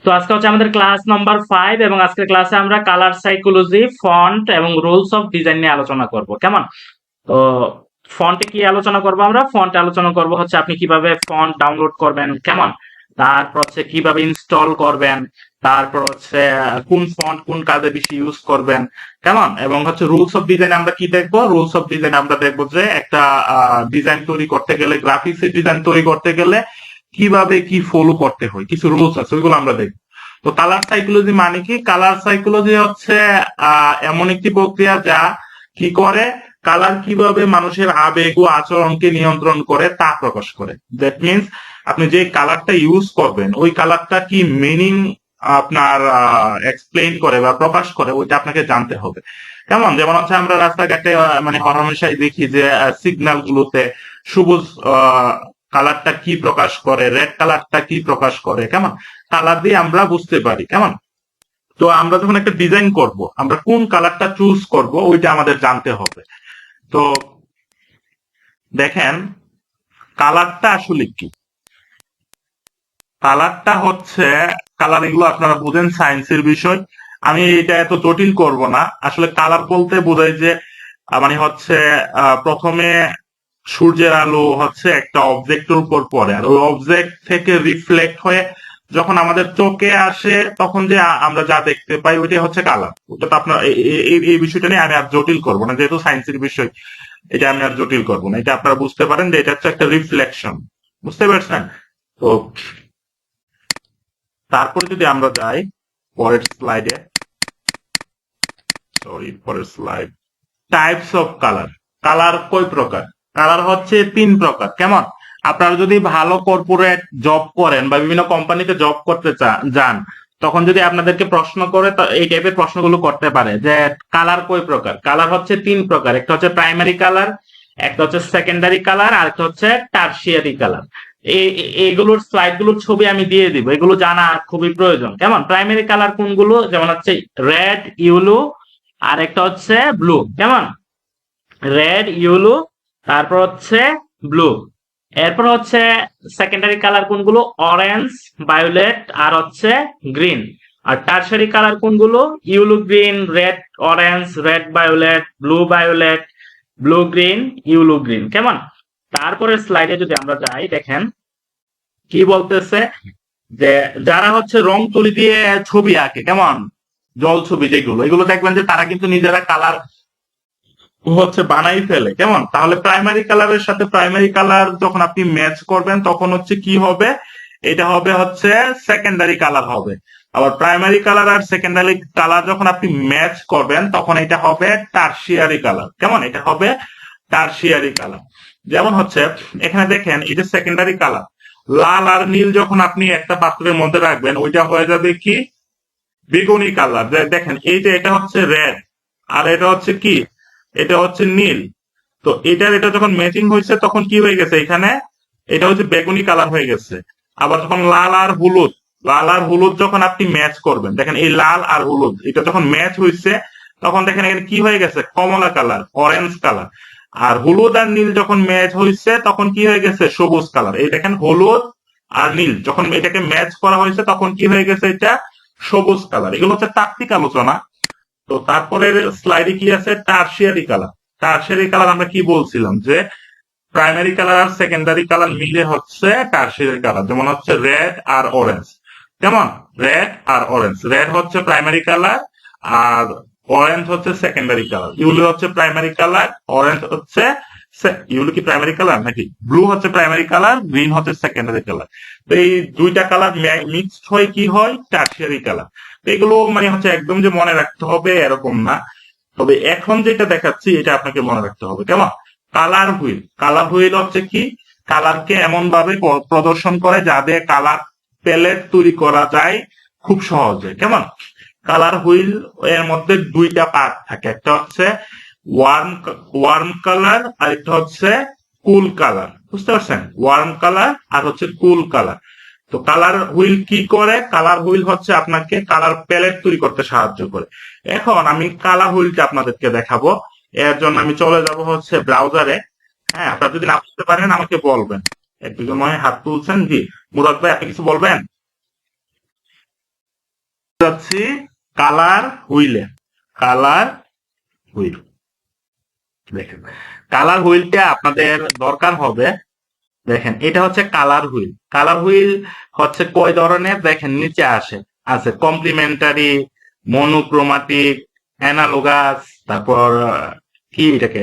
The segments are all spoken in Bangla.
তো আজকে হচ্ছে আমাদের ক্লাস নাম্বার 5 এবং আজকের ক্লাসে আমরা কালার সাইকোলজি, ফন্ট এবং রুলস অফ ডিজাইন নিয়ে আলোচনা করব। কেমন? তো ফন্টে কি আলোচনা করব আমরা? ফন্টে আলোচনা করব হচ্ছে আপনি কিভাবে ফন্ট ডাউনলোড করবেন, কেমন? তারপর হচ্ছে কিভাবে ইনস্টল করবেন, তারপর হচ্ছে কোন ফন্ট কোন কাজে বেশি ইউজ করবেন, কেমন? এবং হচ্ছে রুলস অফ ডিজাইন আমরা কি দেখব? রুলস অফ ডিজাইন আমরা দেখব যে একটা ডিজাইন তৈরি করতে গেলে, গ্রাফিক্স ডিজাইন তৈরি করতে গেলে কিভাবে কি ফলো করতে হয়, কিছু রুলস আছে, ওইগুলো আমরা দেখব। তো কালার সাইকোলজি মানে কি? কালার সাইকোলজি হচ্ছে এমন একটি প্রক্রিয়া যা কি করে, কালার কিভাবে মানুষের আবেগ ও আচরণকে নিয়ন্ত্রণ করে তা প্রকাশ করে। দ্যাট মিনস আপনি যে কালারটা ইউজ করবেন ওই কালারটা কি মিনিং আপনার এক্সপ্লেইন করে বা প্রকাশ করে, ওইটা আপনাকে জানতে হবে। কেমন? যেমন হচ্ছে আমরা রাস্তাঘাটে মানে হরহামেশাই দেখি যে সিগন্যাল গুলোতে সবুজ কালারটা কি প্রকাশ করে, রেড কালারটা কি প্রকাশ করে, কেমন? কালার দিয়ে আমরা বুঝতে পারি, কেমন? তো আমরা যখন একটা ডিজাইন করব, আমরা কোন কালারটা চুজ করব ওইটা আমাদের জানতে হবে। তো দেখেন, কালারটা আসলে কি? কালারটা হচ্ছে, কালার এগুলো আপনারা বুঝেন, সায়েন্সের বিষয়। আমি এটা এত জটিল করব না। আসলে কালার বলতে বোঝায় যে মানে হচ্ছে প্রথমে সূর্যের আলো হচ্ছে একটা অবজেক্টের উপর পড়ে, আর ওই অবজেক্ট থেকে রিফ্লেক্ট হয়ে যখন আমাদের চোখে আসে তখন যে আমরা যা দেখতে পাই ওইটাই হচ্ছে কালার। ওটা তো আপনার এই বিষয়টা নিয়ে আমি আর জটিল করবো না, যেহেতু সায়েন্সের বিষয়। এটা আমি আর জটিল করবো না, এটা আপনারা বুঝতে পারেন যে এটা হচ্ছে একটা রিফ্লেকশন। বুঝতে পারছেন? তো তারপরে যদি আমরা যাই পরের স্লাইডে, সরি পরের slide, types of colour. Colour কয় প্রকার? কালার হচ্ছে 3 প্রকার। কেমন? আপনারা যদি ভালো কর্পোরেট জব করেন বা বিভিন্ন কোম্পানিতে জব করতে যান, তখন যদি আপনাদেরকে প্রশ্ন করে তো এই টাইপের প্রশ্নগুলো করতে পারে যে কালার কয় প্রকার। কালার হচ্ছে 3 প্রকার। একটা হচ্ছে প্রাইমারি কালার, একটা হচ্ছে সেকেন্ডারি কালার, আর একটা হচ্ছে টারশিয়ারি কালার। এইগুলোর স্লাইড গুলোর ছবি আমি দিয়ে দিব, এগুলো জানা খুবই প্রয়োজন। কেমন? প্রাইমারি কালার কোনগুলো? যেমন হচ্ছে রেড, ইয়েলো, আর একটা হচ্ছে ব্লু। কেমন? রেড, ইয়েলো, তারপর হচ্ছে ব্লু। এরপর হচ্ছে সেকেন্ডারি কালার কোনগুলো? অরেঞ্জ, ভায়োলেট, আর হচ্ছে গ্রিন। আর টারশারি কালার কোনগুলো? Yellow, green, red, orange, red violet, blue violet, blue green, yellow green. কেমন? তারপরের স্লাইডে যদি আমরা যাই, দেখেন কি বলতেছে যে যারা হচ্ছে রং তুলি দিয়ে ছবি আঁকে, কেমন? জল ছবি যেগুলো, এগুলো দেখবেন যে তারা কিন্তু নিজেরা কালার হচ্ছে বানাই ফেলে। কেমন? তাহলে প্রাইমারি কালারের সাথে প্রাইমারি কালার যখন আপনি ম্যাচ করবেন তখন হচ্ছে কি হবে? এটা হবে হচ্ছে সেকেন্ডারি কালার হবে। আবার প্রাইমারি কালার আর সেকেন্ডারি কালার যখন আপনি ম্যাচ করবেন তখন এটা হবে টারশিয়ারি কালার। কেমন? এটা হবে টারশিয়ারি কালার। যেমন হচ্ছে এখানে দেখেন, এটা সেকেন্ডারি কালার। লাল আর নীল যখন আপনি একটা পাত্রের মধ্যে রাখবেন ওইটা হয়ে যাবে কি? বেগুনি কালার। দেখেন এই যে এটা হচ্ছে রেড, আর এটা হচ্ছে কি? এটা হচ্ছে নীল। তো এটা যখন ম্যাচিং হয়েছে তখন কি হয়ে গেছে এখানে? এটা হচ্ছে বেগুনি কালার হয়ে গেছে। আবার যখন লাল আর হলুদ, লাল আর হলুদ যখন আপনি ম্যাচ করবেন, দেখেন এই লাল আর হলুদ এটা যখন ম্যাচ হয়েছে তখন দেখেন এখানে কি হয়ে গেছে? কমলা কালার, অরেঞ্জ কালার। আর হলুদ আর নীল যখন ম্যাচ হয়েছে তখন কি হয়ে গেছে? সবুজ কালার। এই দেখেন হলুদ আর নীল যখন এটাকে ম্যাচ করা হয়েছে তখন কি হয়ে গেছে? এটা সবুজ কালার। এগুলো হচ্ছে তাত্ত্বিক আলোচনা। তো তারপরের স্লাইডে কি আছে? Tertiary colour. টারশিয়ারি কালার আমরা কি বলছিলাম যে প্রাইমারি কালার আর সেকেন্ডারি কালার মিলে হচ্ছে টারশিয়ারি কালার। যেমন হচ্ছে রেড আর অরেঞ্জ। কেমন? রেড আর অরেঞ্জ। রেড হচ্ছে প্রাইমারি কালার আর অরেঞ্জ হচ্ছে সেকেন্ডারি কালার। ইউলো হচ্ছে প্রাইমারি কালার, অরেঞ্জ হচ্ছে ইউলো কি প্রাইমারি কালার নাকি? ব্লু হচ্ছে প্রাইমারি কালার, গ্রিন হচ্ছে সেকেন্ডারি কালার। তো এই দুইটা কালার মিক্সড হয়ে কি হয়? Tertiary colour. তো এগুলো মানে হচ্ছে একদম যে মনে রাখতে হবে এরকম না, তবে এখন যেটা দেখাচ্ছি এটা আপনাকে মনে রাখতে হবে। কেমন? Colour wheel. কালার হুইল হচ্ছে কি? কালারকে এমন ভাবে প্রদর্শন করে যাতে কালার প্যালেট তৈরি করা যায় খুব সহজে। কেমন? কালার হুইল এর মধ্যে 2টা পার্ট থাকে, একটা হচ্ছে ওয়ার্ম ওয়ার্ম কালার আর একটা হচ্ছে কুল কালার। বুঝতে পারছেন? ওয়ার্ম কালার আর হচ্ছে কুল কালার। তো কালার হুইল কি করে? কালার হুইল হচ্ছে আপনাকে কালার প্যালেট তৈরি করতে সাহায্য করে। এখন আমি কালার হুইলটা আপনাদেরকে দেখাবো। এর জন্য আমি চলে যাব হচ্ছে ব্রাউজারে। হ্যাঁ, আপনারা যদি না বুঝতে পারেন আমাকে বলবেন। এক দুজন মনে হয় হাত তুলছেন। জি মুরাদ ভাই, আপনি কিছু বলবেন? যাচ্ছি কালার হুইলে। কালার হুইল, দেখেন কালার হুইলটা আপনাদের দরকার হবে। দেখেন এটা হচ্ছে কালার হুইল। কালার হুইল হচ্ছে কয় ধরনের, দেখেন নিচে আছে কমপ্লিমেন্টারি, মনোক্রোমাটিক, অ্যানালোগাস, তারপর কি এটাকে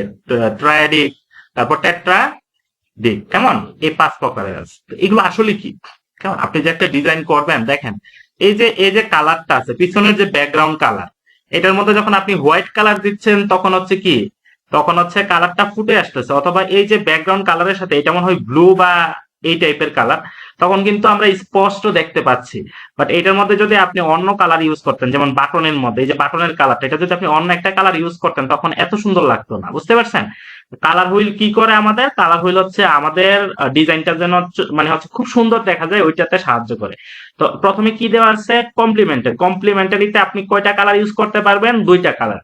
ট্রায়াডিক, তারপর টেট্রাডিক। কেমন, এই 5 প্রকারের আছে। তো এগুলো আসলে কি, কেমন আপনি যে একটা ডিজাইন করবেন, দেখেন এই যে কালারটা আছে পিছনের যে ব্যাকগ্রাউন্ড কালার, এটার মধ্যে যখন আপনি হোয়াইট কালার দিচ্ছেন তখন হচ্ছে কি, তখন হচ্ছে কালারটা ফুটে আসতেছে, অথবা এই যে ব্যাকগ্রাউন্ড কালারের সাথে এটা মনে হয় ব্লু বা এই টাইপের কালার, তখন কিন্তু আমরা স্পষ্ট দেখতে পাচ্ছি। বাট এটার মধ্যে যদি আপনি অন্য কালার ইউজ করতেন, যেমন বাটনের মধ্যে এই যে বাটনের কালারটা, এটা যদি আপনি অন্য একটা কালার ইউজ করতেন তখন এত সুন্দর লাগতো না, বুঝতে পারছেন? কালার হুইল কি করে, আমাদের কালার হুইল হচ্ছে আমাদের ডিজাইনটা যেন মানে হচ্ছে খুব সুন্দর দেখা যায়, ওইটাতে সাহায্য করে। তো প্রথমে কি দেওয়া আছে, কমপ্লিমেন্টারিতে আপনি কয়টা কালার ইউজ করতে পারবেন, 2টা কালার।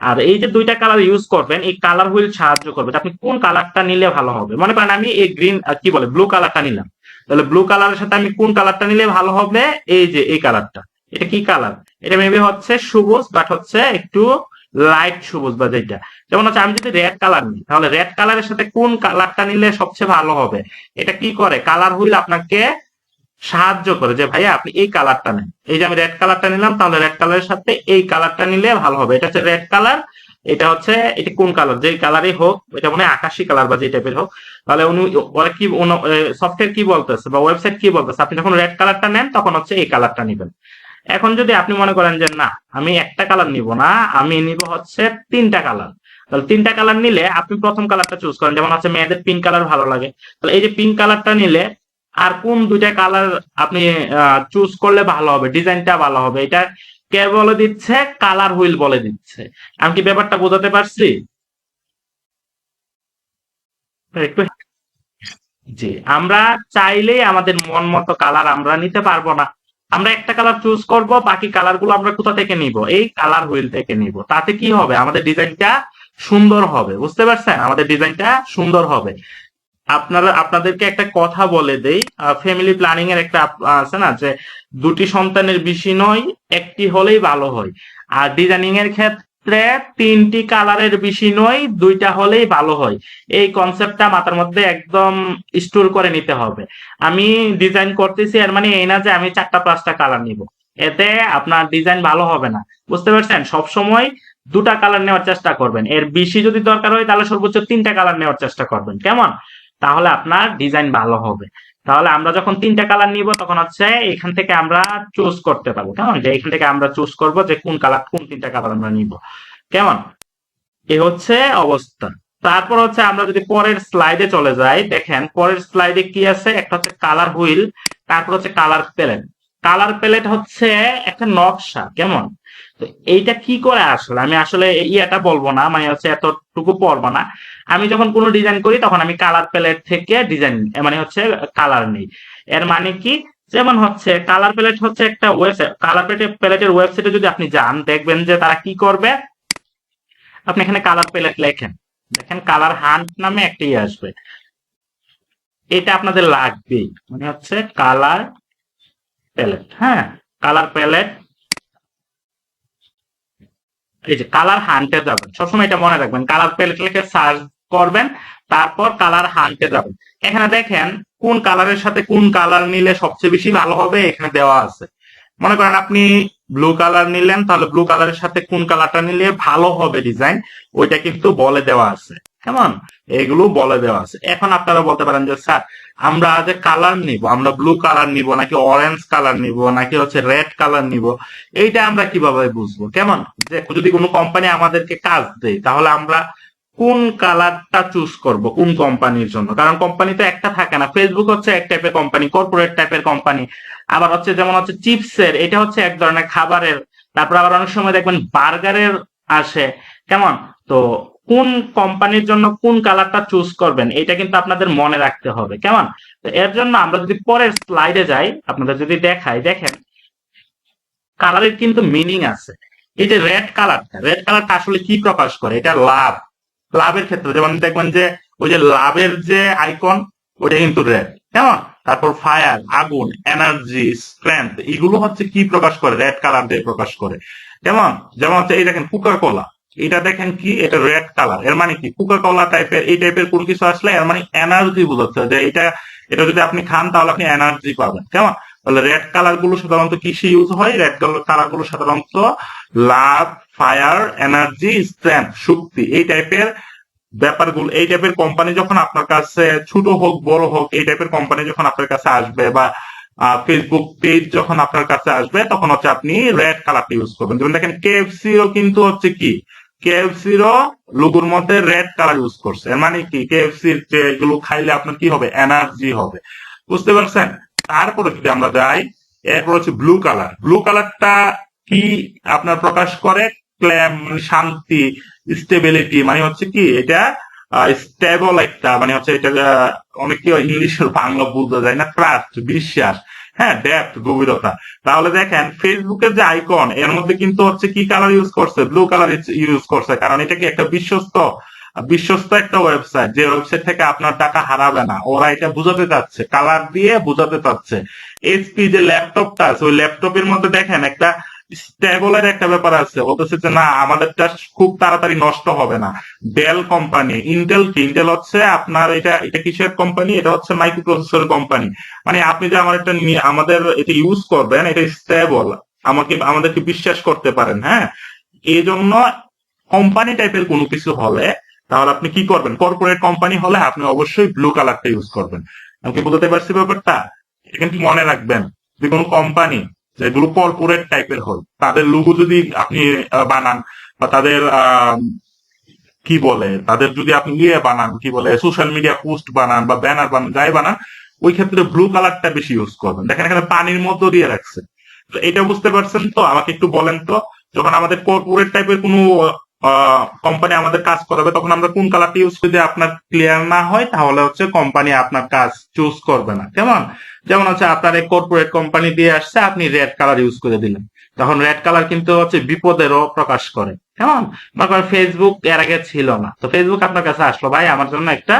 আর এই যে 2টা কালার ইউজ করবেন, এই কালার হুইল সাহায্য করবে যে আপনি কোন কালারটা নিলে ভালো হবে। মনে করেন আমি এই গ্রিন কি বলে ব্লু কালারটা নিলাম, তাহলে ব্লু কালারের সাথে আমি কোন কালারটা নিলে ভালো হবে, এই যে এই কালারটা। এটা কি কালার, এটা মেবি হচ্ছে সবুজ, বাট হচ্ছে একটু লাইট সবুজ বা যেটা। যেমন হচ্ছে আমি যদি রেড কালার নিই, তাহলে রেড কালারের সাথে কোন কালারটা নিলে সবচেয়ে ভালো হবে। এটা কি করে, কালার হুইল আপনাকে সাহায্য করে যে ভাইয়া আপনি এই কালারটা নেন। এই যে আমি রেড কালারটা নিলাম, তাহলে রেড কালারের সাথে এই কালারটা নিলে ভালো হবে। এটা হচ্ছে রেড কালার, এটা হচ্ছে এটা কোন কালার, যে কালারই হোক, এটা মনে হয় আকাশি কালার বা যে টাইপের হোক। তাহলে উনি ওরা কি সফটওয়্যার কি বলতেছে বা ওয়েবসাইট কি বলতেছে, আপনি যখন রেড কালারটা নেন তখন হচ্ছে এই কালারটা নিবেন। এখন যদি আপনি মনে করেন যে না আমি একটা কালার নিব না, আমি নিব হচ্ছে 3টা কালার, তাহলে 3টা কালার নিলে আপনি প্রথম কালারটা চুজ করেন। যেমন হচ্ছে মেয়েদের পিঙ্ক কালার ভালো লাগে, তাহলে এই যে পিঙ্ক কালারটা নিলে আর কোন 2টা কালার আপনি চুজ করলে ভালো হবে, ডিজাইনটা ভালো হবে, এটা কে বলে দিচ্ছে, কালার হুইল বলে দিচ্ছে। আমি কি ব্যাপারটা বোঝাতে পারছি? একটু, জি, আমরা চাইলেই আমাদের মন মতো কালার আমরা নিতে পারবো না। আমরা একটা কালার চুজ করব, বাকি কালার গুলো আমরা কোথা থেকে নিব, এই কালার হুইল থেকে নিব। তাতে কি হবে, আমাদের ডিজাইনটা সুন্দর হবে, বুঝতে পারছেন? আমাদের ডিজাইনটা সুন্দর হবে। আপনাদেরকে একটা কথা বলে দেই, ফ্যামিলি প্ল্যানিং এর একটা আছে না যে 2টি সন্তানের বেশি নয়, একটি হলেই ভালো হয়। আর ডিজাইনিং এর ক্ষেত্রে 3টি কালারের বেশি নয়, 2টা হলেই ভালো হয়। এই কনসেপ্টটা মাথার মধ্যে একদম স্টোর করে নিতে হবে। আমি ডিজাইন করতেছি এর মানে এই না যে আমি 4টা 5টা কালার নিব, এতে আপনার ডিজাইন ভালো হবে না, বুঝতে পারছেন? সব সময় 2টা কালার নেওয়ার চেষ্টা করবেন, এর বেশি যদি দরকার হয় তাহলে সর্বোচ্চ 3টা কালার নেওয়ার চেষ্টা করবেন, কেমন? তাহলে আপনার ডিজাইন ভালো হবে। তাহলে আমরা যখন 3টা কালার নিব তখন হচ্ছে এখান থেকে আমরা চুজ করতে পারবো, কেমন? যে এখান থেকে আমরা চুজ করব যে কোন কালার, কোন 3টা কালার আমরা নিব, কেমন? এ হচ্ছে অবস্থা। তারপর হচ্ছে আমরা যদি পরের স্লাইডে চলে যাই, দেখেন পরের স্লাইডে কি আছে, একটা হচ্ছে কালার হুইল, তারপর হচ্ছে কালার প্যালেট। কালার প্যালেট হচ্ছে একটা নকশা, কেমন? তো এইটা কি করে, আসলে আমি আসলে ইয়াটা বলবো না, মানে হচ্ছে এতটুকু পড়বো না। আমি যখন কোনো ডিজাইন করি তখন আমি কালার প্যালেট থেকে ডিজাইন মানে হচ্ছে কালার নেই। এর মানে কি, যেমন হচ্ছে কালার প্যালেট হচ্ছে একটা ওয়েবসাইট, কালার প্যালেটের ওয়েবসাইটে যদি আপনি যান দেখবেন যে তারা কি করবে, আপনি এখানে কালার প্যালেট লেখেন, দেখেন কালার হান্ট নামে একটা ইয়ে আসবে, এটা আপনাদের লাগবেই, মানে হচ্ছে কালার প্যালেট। হ্যাঁ, কালার প্যালেট, এই যে কালার হান্টে যাবেন, সবসময় এটা মনে রাখবেন, কালার প্যালেট লিখে সার্চ করবেন, তারপর কালার হান্টে যাবেন। এখানে দেখেন কোন কালারের সাথে কোন কালার নিলে সবচেয়ে বেশি ভালো হবে, এখানে দেওয়া আছে। মনে করেন আপনি ব্লু কালার নিলেন, তাহলে ব্লু কালারের সাথে কোন কালারটা নিলে ভালো হবে ডিজাইন, ওইটা কিন্তু বলে দেওয়া আছে, কেমন? এগুলো বলে দেওয়া আছে। এখন আপনারা বলতে পারেন যে স্যার আমরা যে কালার নিব, আমরা ব্লু কালার নিব নাকি অরেঞ্জ কালার নিব নাকি হচ্ছে রেড কালার নিব, এইটা আমরা কিভাবে বুঝবো, কেমন? যে যদি কোনো কোম্পানি আমাদেরকে কাজ দেয় তাহলে আমরা কোন কালারটা চুজ করব কোন কোম্পানির জন্য, কারণ কোম্পানি তো একটা থাকে না। ফেসবুক হচ্ছে এক টাইপের কোম্পানি, কর্পোরেট টাইপের কোম্পানি। আবার হচ্ছে যেমন হচ্ছে চিপসের, এটা হচ্ছে এক ধরনের খাবারের। তারপর আবার অনেক সময় দেখবেন বার্গারের আসে, কেমন? তো কোন কোম্পানির জন্য কোন কালারটা চুজ করবেন এটা কিন্তু আপনাদের মনে রাখতে হবে, কেমন? তো এর জন্য আমরা যদি পরের স্লাইডে যাই, আপনাদের যদি দেখাই, দেখেন কালারের কিন্তু মিনিং আছে। এই যে রেড কালারটা আসলে কি প্রকাশ করে, এটা লাভ, লাভের ক্ষেত্রে যেমন দেখবেন যে ওই যে লাভের যে আইকন, ওটা কিন্তু রেড, কেমন? তারপর ফায়ার, আগুন, এনার্জি, স্ট্রেংথ, এগুলো হচ্ছে কি প্রকাশ করে? রেড কালার দিয়ে প্রকাশ করে। কেমন? যেমন হচ্ছে এই দেখেন কোকা কোলা, এটা দেখেন কি, এটা রেড কালার। এর মানে কি? কোকা কোলা টাইপের এই টাইপের কোন কিছু আসলে এর মানে এনার্জি বোঝাচ্ছে যে এটা এটা যদি আপনি খান তাহলে আপনি এনার্জি পাবেন। কেমন? তাহলে রেড কালার গুলো সাধারণত কিসে ইউজ হয়? রেড কালার গুলো সাধারণত লাভ, ফায়ার, এনার্জি, স্ট্রেংথ, শক্তি, এই টাইপের ব্যাপারগুলো, এই টাইপের কোম্পানি যখন আপনার কাছে ছোট হোক বড় হোক, এই টাইপের কোম্পানি যখন আপনার কাছে আসবে বা ফেসবুক পেজ যখন আপনার কাছে আসবে তখন হচ্ছে আপনি রেড কালারটা ইউজ করবেন। যেমন দেখেন কেএফসিরও কিন্তু হচ্ছে কি, কেএফসিরও লোগোর মধ্যে রেড কালার ইউজ করছে। এর মানে কি? কেএফসির যে এগুলো খাইলে আপনার কি হবে? এনার্জি হবে। বুঝতে পারছেন? তারপরে যদি আমরা যাই, এরপর হচ্ছে ব্লু কালার। ব্লু কালারটা কি আপনার প্রকাশ করে? ক্ল্যাম, মানে শান্তি, স্টেবিলিটি, মানে হচ্ছে কি এটা স্টেবল একটা, মানে হচ্ছে এটা অনেকে ইংলিশের বাংলা বুঝতে যায় না, ট্রাস্ট, বিশ্বাস, হ্যাঁ, ডেপথ, গভীরতা। তাহলে দেখেন ফেসবুকের যে আইকন এর মধ্যে কিন্তু হচ্ছে কি কালার ইউজ করছে? ব্লু কালার ইউজ করছে। কারণ এটা কি একটা বিশ্বস্ত বিশ্বস্ত একটা ওয়েবসাইট, যে ওয়েবসাইট থেকে আপনার টাকা হারাবে না। ওরা এটা বুঝাতে চাচ্ছে, কালার দিয়ে বুঝাতে চাচ্ছে। এইচপি যে ল্যাপটপটা আছে, ওই ল্যাপটপের মধ্যে দেখেন একটা স্টেবলের একটা ব্যাপার আছে, বলতেছে যে না আমাদেরটা খুব তাড়াতাড়ি নষ্ট হবে না। ডেল কোম্পানি, ইন্টেল কি? ইন্টেল হচ্ছে আপনার এটা এটা কিসের কোম্পানি? এটা হচ্ছে মাইক্রো প্রসেসর কোম্পানি। মানে আপনি যে আমার এটা আমাদের এটা ইউজ করবেন, এটা স্টেবল, আমাদেরকে বিশ্বাস করতে পারেন, হ্যাঁ। এই জন্য কোম্পানি টাইপের কোনো কিছু হলে তাহলে আপনি কি করবেন? কর্পোরেট কোম্পানি হলে আপনি অবশ্যই ব্লু কালারটা ইউজ করবেন। আমাকে বুঝতে পারছি ব্যাপারটা? এটা কিন্তু মনে রাখবেন, যে কোনো কোম্পানি যেগুলো কর্পোরেট টাইপের হয় তাদের লোগো যদি আপনি বানান, বা তাদের কি বলে, তাদের যদি আপনি ইয়ে বানান, কি বলে, সোশ্যাল মিডিয়া পোস্ট বানান বা ব্যানার বানান, যাই বানান, ওই ক্ষেত্রে ব্লু কালারটা বেশি ইউজ করবেন। দেখেন এখানে পানির মধ্যে দিয়ে রাখছে। তো এটা বুঝতে পারছেন তো? আমাকে একটু বলেন তো, যখন আমাদের কর্পোরেট টাইপের কোনো কোম্পানি আমাদের কাজ করাবে তখন আমরা কোন কালারটা ইউজ করে? যদি আপনার ক্লিয়ার না হয় তাহলে হচ্ছে কোম্পানি আপনার কাজ চুজ করবে না। কেমন? যেমন হচ্ছে আপনার এই কর্পোরেট কোম্পানি দিয়ে আসছে, আপনি রেড কালার ইউজ করে দিলেন, তখন রেড কালার কিন্তু হচ্ছে বিপদেরও প্রকাশ করে। কেমন? মনে করেন ফেসবুক এর আগে ছিল না, তো ফেসবুক আপনার কাছে আসলো, ভাই আমার জন্য একটা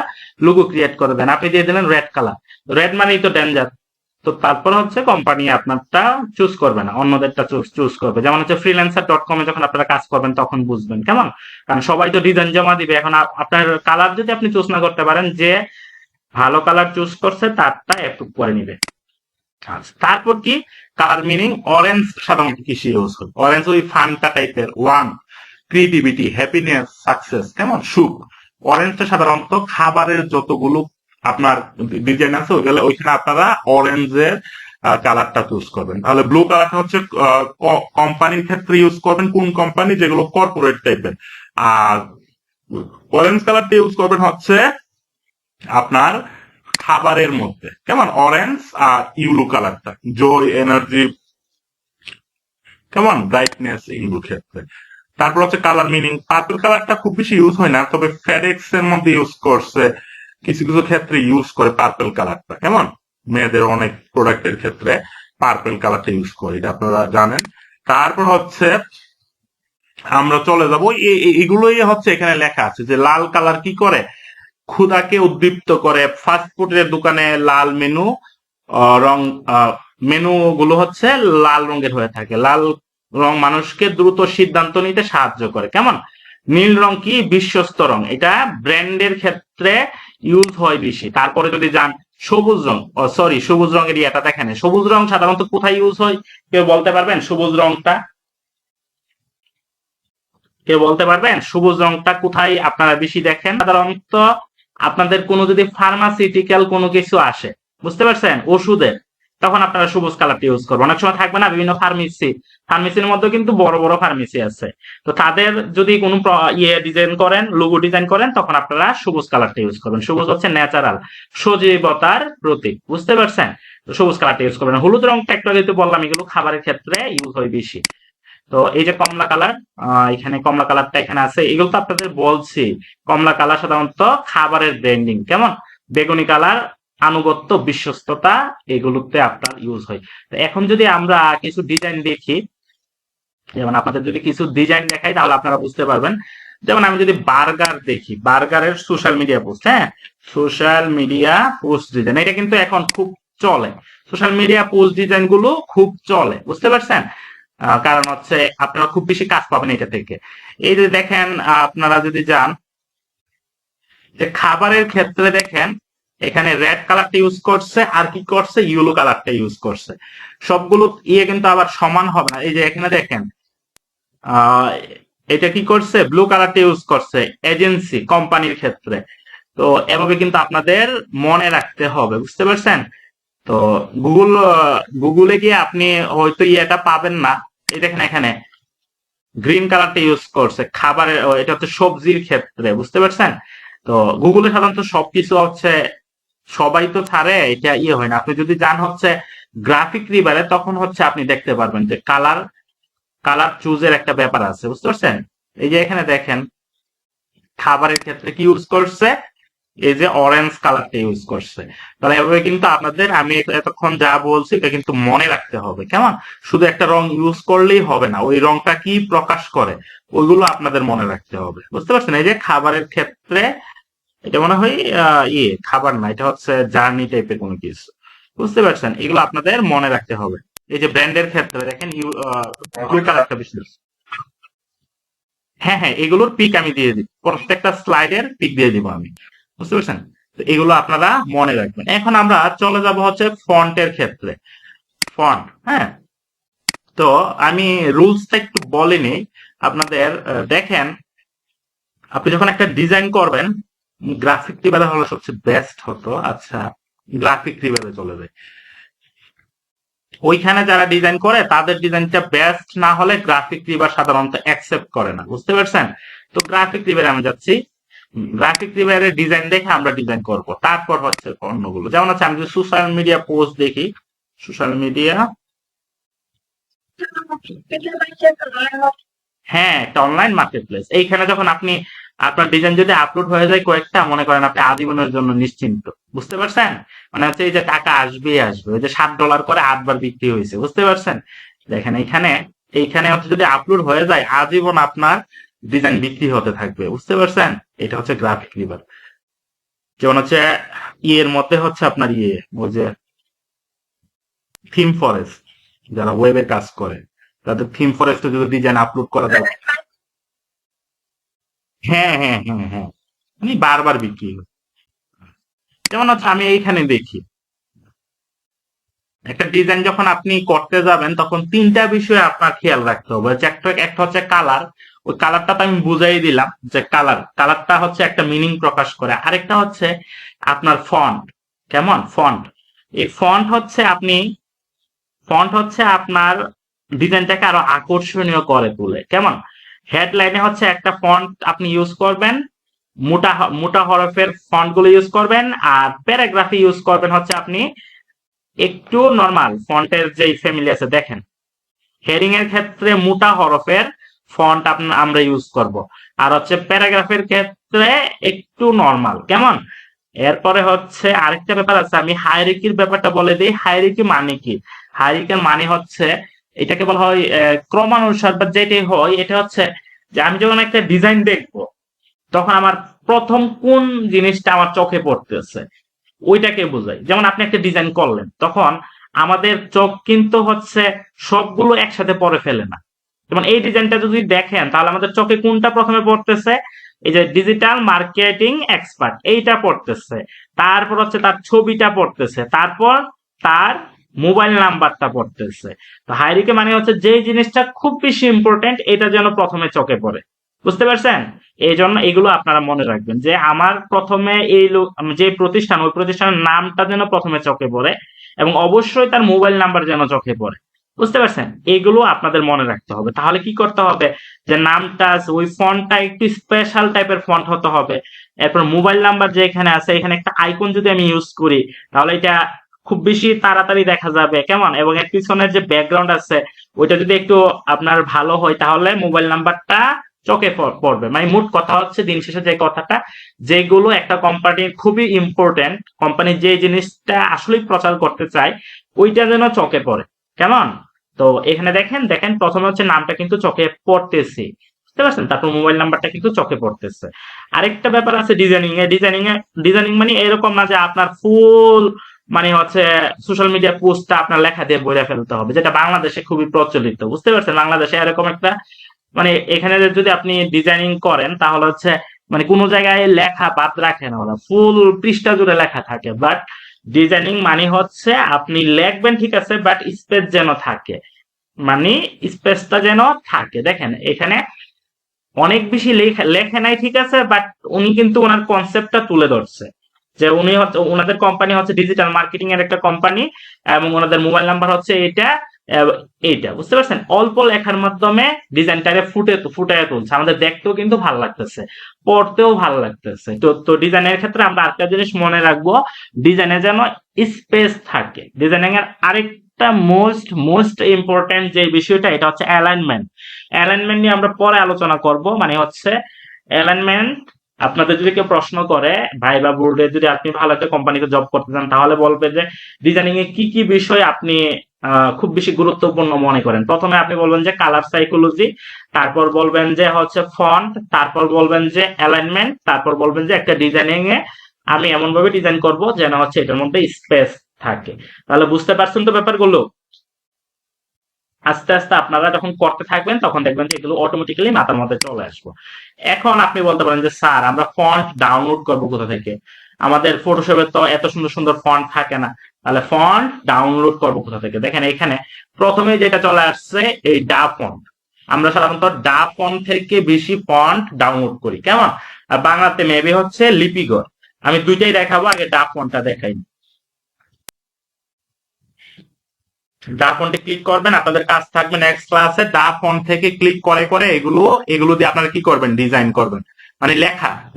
লোগো ক্রিয়েট করে দেন, আপনি দিয়ে দিলেন রেড কালার। রেড মানেই তো ডেঞ্জার। তো তারপর হচ্ছে কোম্পানি আপনারটা চুজ করবে না, অন্যদেরটা চুজ করবে। যেমন হচ্ছে freelancer.com এ যখন আপনারা কাজ করবেন তখন বুঝবেন। কেমন? কারণ সবাই তো ডিজাইন জমা দিবে। এখন আপনার কালার যদি আপনি চুজ না করতে পারেন, যে ভালো কালার চুজ করছে তারটা অ্যাপ্রুভ করে নিবে। আচ্ছা, তারপর কি? Colour meaning. অরেঞ্জ সাধারণত কিসে ইউজ হয়? অরেঞ্জ ওই ফান্টা টাইপের, ওয়ান, ক্রিয়েটিভিটি, হ্যাপিনেস, সাকসেস, কেমন, সুখ। অরেঞ্জটা সাধারণত খাবারের যতগুলো আপনার ডিজাইন আছে ওইখানে আপনারা অরেঞ্জের কালারটা চুজ করবেন। তাহলে ব্লু কালারটা হচ্ছে কোম্পানির ক্ষেত্রে ইউজ করবেন, কোন কোম্পানি? যেগুলো কর্পোরেট টাইপের। আর অরেঞ্জ কালারটা ইউজ করবেন হচ্ছে আপনার খাবারের মধ্যে। কেমন? অরেঞ্জ আর ইউলো কালারটা, জয়, এনার্জি, কেমন, ব্রাইটনেস, এইগুলোর ক্ষেত্রে। তারপর হচ্ছে কালার মিনিং। পার্পল কালারটা খুব বেশি ইউজ হয় না, তবে ফেডেক্স এর মধ্যে ইউজ করছে, কিছু কিছু ক্ষেত্রে ইউজ করে পার্পল কালারটা। কেমন? মেয়েদের অনেক প্রোডাক্টের ক্ষেত্রে পার্পল কালারটা ইউজ করে, এটা আপনারা জানেন। তারপর হচ্ছে আমরা চলে যাব, এগুলোই হচ্ছে এখানে লেখা আছে যে লাল কালার কি করে? ক্ষুধাকে উদ্দীপ্ত করে। ফাস্ট ফুডের দোকানে লাল মেনু রং, মেনু গুলো হচ্ছে লাল রঙের হয়ে থাকে। লাল রং মানুষকে দ্রুত সিদ্ধান্ত নিতে সাহায্য করে। কেমন? নীল রং কি? বিশ্বস্ত রং, এটা ব্র্যান্ডের ক্ষেত্রে ইউজ হয় বেশি। তারপরে যদি যান সবুজ রং, সরি সবুজ রঙের এটা দেখেন, সবুজ রং সাধারণত কোথায় ইউজ হয়? কেউ বলতে পারবেন সবুজ রংটা? কেউ বলতে পারবেন সবুজ রংটা কোথায় আপনারা বেশি দেখেন? সাধারণত আপনাদের কোনো যদি ফার্মাসিউটিক্যাল কোনো কিছু আসে, বুঝতে পারছেন, ওষুধের, তখন আপনারা সবুজ কালারটা ইউজ করবেন। অনেক সময় থাকবে না বিভিন্ন ফার্মেসির মধ্যে কিন্তু বড় বড় ফার্মেসি আছে, তো তাদের যদি কোনো ইয়ে ডিজাইন করেন, লোগো ডিজাইন করেন, তখন আপনারা সবুজ কালারটা ইউজ করবেন। সবুজ হচ্ছে ন্যাচারাল, সজীবতার প্রতীক, বুঝতে পারছেন? তো সবুজ কালারটা ইউজ করবেন। হলুদ রংটা একটু আগে তো বললাম, এগুলো খাবারের ক্ষেত্রে ইউজ হয় বেশি। তো এই যে কমলা কালার, এখানে কমলা কালারটা এখানে আছে, এগুলো তো আপনাদের বলছি। কমলা কালার সাধারণত খাবারের ব্র্যান্ডিং। কেমন? বেগুনি কালার আনুগত্য, বিশ্বস্ততা, এগুলোতে আপনার ইউজ হয়। তো এখন যদি আমরা কিছু ডিজাইন দেখি, যেমন আপনাদের যদি কিছু ডিজাইন দেখাই তাহলে আপনারা বুঝতে পারবেন। যেমন আমি যদি বার্গার দেখি, বার্গারের সোশ্যাল মিডিয়া পোস্ট, হ্যাঁ, সোশ্যাল মিডিয়া পোস্ট ডিজাইন, এটা কিন্তু এখন খুব চলে, সোশ্যাল মিডিয়া পোস্ট ডিজাইন গুলো খুব চলে, বুঝতে পারছেন? কারণ হচ্ছে আপনারা খুব বেশি কাজ পাবেন এটা থেকে। এই যে দেখেন, আপনারা যদি যান যে খাবারের ক্ষেত্রে দেখেন, এখানে রেড কালারটা ইউজ করছে, আর কি করছে, ইয়েলো কালারটা ইউজ করছে। সবগুলো কিন্তু আবার সমান হবে না। এই যে এখানে দেখেন, আহ এটা কি করছে, ব্লু কালারটা ইউজ করছে এজেন্সি কোম্পানির ক্ষেত্রে। তো এভাবে কিন্তু আপনাদের মনে রাখতে হবে, বুঝতে পারছেন? তো গুগলে গিয়ে আপনি হয়তো এটা পাবেন না। এই দেখেন এখানে গ্রিন কালারটা ইউজ করছে খাবারের, এটা হচ্ছে সবজির ক্ষেত্রে, বুঝতে পারছেন? তো গুগলে সাধারণত সবকিছু হচ্ছে, সবাই তো ছাড়ে, এটা হয় না। আপনি যদি যান হচ্ছে গ্রাফিক রিভারে, তখন হচ্ছে আপনি দেখতে পারবেন যে কালার কালার চুজের একটা ব্যাপার আছে, বুঝতে পারছেন? এই যে এখানে দেখেন খাবারের ক্ষেত্রে কি ইউজ করছে, এই যে অরেঞ্জ কালারটা ইউজ করছে। তাহলে এভাবে কিন্তু আপনাদের, আমি এতক্ষণ যা বলছি এটা কিন্তু মনে রাখতে হবে, কেমন? শুধু একটা রং ইউজ করলেই হবে না, ওই রংটা কি প্রকাশ করে ওইগুলো আপনাদের মনে রাখতে হবে, বুঝতে পারছেন? এই যে খাবারের ক্ষেত্রে, এটা মনে হয় খাবার না, এটা হচ্ছে জার্নি টাইপের কোনো কিছু, বুঝতে পারছেন? এগুলো আপনাদের মনে রাখতে হবে। এই যে ব্র্যান্ডের ক্ষেত্রে দেখেন, ব্লু কালারটা বেশি। হ্যাঁ, হ্যাঁ, এগুলোর পিক আমি দিয়ে দিব, প্রত্যেকটা স্লাইডের পিক দিয়ে দিব আমি, বুঝতে পারছেন? তো এগুলো আপনারা মনে রাখবেন। এখন আমরা চলে যাব হচ্ছে ফন্টের ক্ষেত্রে। ফন্ট, হ্যাঁ। তো আমি রুলসটা একটু বলিনি আপনাদের। দেখেন, আপনি যখন একটা ডিজাইন করবেন, গ্রাফিক রিভারে হলে সবচেয়ে বেস্ট হতো। আচ্ছা, গ্রাফিক রিভারে চলে যায়। ওইখানে যারা ডিজাইন করে তাদের ডিজাইনটা বেস্ট না হলে গ্রাফিক রিভার সাধারণত অ্যাকসেপ্ট করে না, বুঝতে পারছেন? তো গ্রাফিক রিভারে আমি যাচ্ছি, গ্রাফিক রিভারের ডিজাইন দেখে আমরা ডিজাইন করব, তারপর হচ্ছে অন্যগুলো। যেমন হচ্ছে আমি যদি সোশ্যাল মিডিয়া পোস্ট দেখি, সোশ্যাল মিডিয়া, হ্যাঁ, একটা অনলাইন মার্কেট প্লেস। এইখানে যখন আপনি আপনার ডিজাইন যদি আপলোড হয়ে যায় কয়েকটা, মনে করেন আপনি আজীবনের জন্য নিশ্চিন্ত, বুঝতে পারছেন? মানে হচ্ছে এই যে টাকা আসবেই আসবে, ওই যে $7 করে 8 বার বিক্রি হয়েছে, বুঝতে পারছেন? দেখেন এইখানে, এইখানে হচ্ছে যদি আপলোড হয়ে যায়, আজীবন আপনার ডিজাইন বিক্রি হতে থাকবে, বুঝতে পারছেন? এটা হচ্ছে গ্রাফিক রিভার। যেমন হচ্ছে ইয়ের মধ্যে হচ্ছে আপনার ওই যে থিম ফরেস্ট, যারা ওয়েবে কাজ করে, তাদের থিম ফরেস্টে যদি ডিজাইন আপলোড করা যায়, হ্যাঁ, হ্যাঁ, হ্যাঁ, হ্যাঁ, মানে বারবার বিক্রি হয়। যেমন হচ্ছে আমি এইখানে দেখি, একটা ডিজাইন যখন আপনি করতে যাবেন তখন তিনটা বিষয় আপনার খেয়াল রাখতে হবে। যে একটা একটা হচ্ছে কালার, ওই কালারটা তো আমি বুঝাই দিলাম যে কালারটা হচ্ছে একটা মিনিং প্রকাশ করে। আরেকটা হচ্ছে আপনার ফন্ট, কেমন ফন্ট, এই ফন্ট হচ্ছে আপনার ডিজাইনটাকে আরো আকর্ষণীয় করে তোলে, কেমন? হেডলাইনে হচ্ছে একটা ফন্ট আপনি ইউজ করবেন, মোটা হরফের ফন্ট গুলো ইউজ করবেন। আর প্যারাগ্রাফে ইউজ করবেন হচ্ছে আপনি একটু নরমাল ফন্টের যে ফ্যামিলি আছে, দেখেন হেডিং এর ক্ষেত্রে মোটা হরফের ফন্ট আমরা ইউজ করব। আর হচ্ছে প্যারাগ্রাফের ক্ষেত্রে একটু নরমাল, কেমন? এরপরে হচ্ছে আরেকটা ব্যাপার আছে, আমি হায়ারার্কির ব্যাপারটা বলে দিই। হায়ারার্কি মানে কি? হায়ারার্কির মানে হচ্ছে, এটাকে বলা হয় ক্রমানুসার, বা যেটাই হয় এটা হচ্ছে যে আমি যখন একটা ডিজাইন দেখবো, তখন আমার প্রথম কোন জিনিসটা আমার চোখে পড়তেছে ওইটাকে বোঝায়। যেমন আপনি একটা ডিজাইন করলেন, তখন আমাদের চোখ কিন্তু হচ্ছে সবগুলো একসাথে পড়ে ফেলে না। যেমন এই ডিজাইনটা যদি দেখেন, তাহলে আমাদের চোখে কোনটা প্রথমে পড়তেছে, এই যে ডিজিটাল মার্কেটিং এক্সপার্ট এইটা পড়তেছে, তারপর হচ্ছে তার ছবিটা পড়তেছে, তারপর তার মোবাইল নাম্বারটা পড়তেছে। তো হাইরিকে মানে হচ্ছে যে জিনিসটা খুব বেশি ইম্পর্টেন্ট, এটা যেন প্রথমে চোখে পড়ে, বুঝতে পারছেন? এই জন্য এগুলো আপনারা মনে রাখবেন যে আমার প্রথমে যে প্রতিষ্ঠান, ওই প্রতিষ্ঠানের নামটা যেন প্রথমে চোখে পড়ে, এবং অবশ্যই তার মোবাইল নাম্বার যেন চোখে পড়ে, বুঝতে পারছেন? এগুলো আপনাদের মনে রাখতে হবে। তাহলে কি করতে হবে, যে নামটা আছে ওই ফন্টটা একটু স্পেশাল টাইপের ফন্ট হতে হবে। এরপর মোবাইল নাম্বার যে এখানে আছে, এখানে একটা আইকন যদি আমি ইউজ করি, তাহলে এটা খুব বেশি তাড়াতাড়ি দেখা যাবে, কেমন? এবং এর পিছনের যে ব্যাকগ্রাউন্ড আছে ওইটা যদি একটু আপনার ভালো হয়, তাহলে মোবাইল নাম্বারটা চোখে পড়বে। মানে মোট কথা হচ্ছে, দিন শেষে যে কথাটা, যেগুলো একটা কোম্পানির খুবই ইম্পর্টেন্ট, কোম্পানি যে জিনিসটা আসলেই প্রচার করতে চায়, ওইটা যেন চোখে পড়ে, কেমন? তো এখানে দেখেন দেখেন প্রথমে হচ্ছে নামটা কিন্তু চোখে পড়তেছে, বুঝতে পারছেন? তারপর মোবাইল নাম্বারটা কিন্তু চোখে পড়তেছে। আরেকটা ব্যাপার আছে ডিজাইনিং এ। ডিজাইনিং মানে এরকম না যে আপনার ফুল মানে হচ্ছে সোশ্যাল মিডিয়া পোস্টটা আপনার লেখা দিয়ে বলে ফেলতে হবে, যেটা বাংলাদেশে খুবই প্রচলিত, বুঝতে পারছেন? বাংলাদেশে এরকম একটা মানে এখানে যদি আপনি ডিজাইনিং করেন তাহলে হচ্ছে মানে কোনো জায়গায় লেখা বাদ রাখে না, ওরা ফুল পৃষ্ঠা জুড়ে লেখা থাকে। বাট ডিজাইনিং মানে হচ্ছে আপনি লিখবেন ঠিক আছে, বাট স্পেস যেন থাকে, মানে স্পেসটা যেন থাকে। দেখেন এখানে অনেক বেশি লেখে নাই ঠিক আছে, বাট উনি কিন্তু ওনার কনসেপ্টটা তুলে ধরছে যে উনি হচ্ছে ওনাদের কোম্পানি হচ্ছে ডিজিটাল মার্কেটিং এর একটা কোম্পানি, এবং ওনাদের মোবাইল নাম্বার হচ্ছে এটা এইটা, বুঝতে পারছেন? অল্প লেখার মাধ্যমে ডিজাইনটাকে ফুটায় তুলছে, আমাদের দেখতেও কিন্তু ভালো লাগতেছে, পড়তেও ভালো লাগতেছে। তো ডিজাইনের ক্ষেত্রে আমরা আরেকটা জিনিস মনে রাখবো, ডিজাইনে যেন স্পেস থাকে। ডিজাইনিং এর আরেকটা মোস্ট মোস্ট ইম্পর্টেন্ট যে বিষয়টা, এটা হচ্ছে অ্যালাইনমেন্ট। অ্যালাইনমেন্ট নিয়ে আমরা পরে আলোচনা করব। মানে হচ্ছে অ্যালাইনমেন্ট, আপনাদের যদি কেউ প্রশ্ন করে ভাই বা বোর্ডে, যদি আপনি ভালো একটা কোম্পানিতে জব করতে চান তাহলে বলবে যে ডিজাইনিং এ কি কি বিষয় আপনি খুব বেশি গুরুত্বপূর্ণ মনে করেন। প্রথমে আপনি বলবেন যে কালার সাইকোলজি, তারপর বলবেন যে হচ্ছে ফন্ট, তারপর বলবেন যে অ্যালাইনমেন্ট, তারপর বলবেন যে একটা ডিজাইনিং এ আমি এমন ভাবে ডিজাইন করব যেন হচ্ছে এটার মধ্যে স্পেস থাকে। তাহলে বুঝতে পারছেন তো ব্যাপারগুলো? আস্তে আস্তে আপনারা যখন করতে থাকবেন তখন দেখবেন যে এগুলো অটোমেটিক্যালি মাথার মধ্যে চলে আসবে। এখন আপনি বলতে পারেন যে স্যার আমরা ফন্ট ডাউনলোড করবো কোথা থেকে? আমাদের ফটোশপে তো এত সুন্দর সুন্দর ফন্ট থাকে না, তাহলে ফন্ট ডাউনলোড করবো কোথা থেকে? দেখেন এখানে প্রথমে যেটা চলে আসছে এই ডা ফন্ট। আমরা সাধারণত ডা ফন্ট থেকে বেশি ফন্ট ডাউনলোড করি, কেমন? আর বাংলাতে মেবি হচ্ছে লিপিগড়। আমি দুইটাই দেখাবো, আগে ডা ফন্টটা দেখাই। ডা ফন্টে ক্লিক করবেন, আপনাদের কাজ থাকবে নেক্সট ক্লাসে ডা ফন্ট থেকে ক্লিক করে করে এগুলো দিয়ে আপনারা কি করবেন? ডিজাইন করবেন, মানে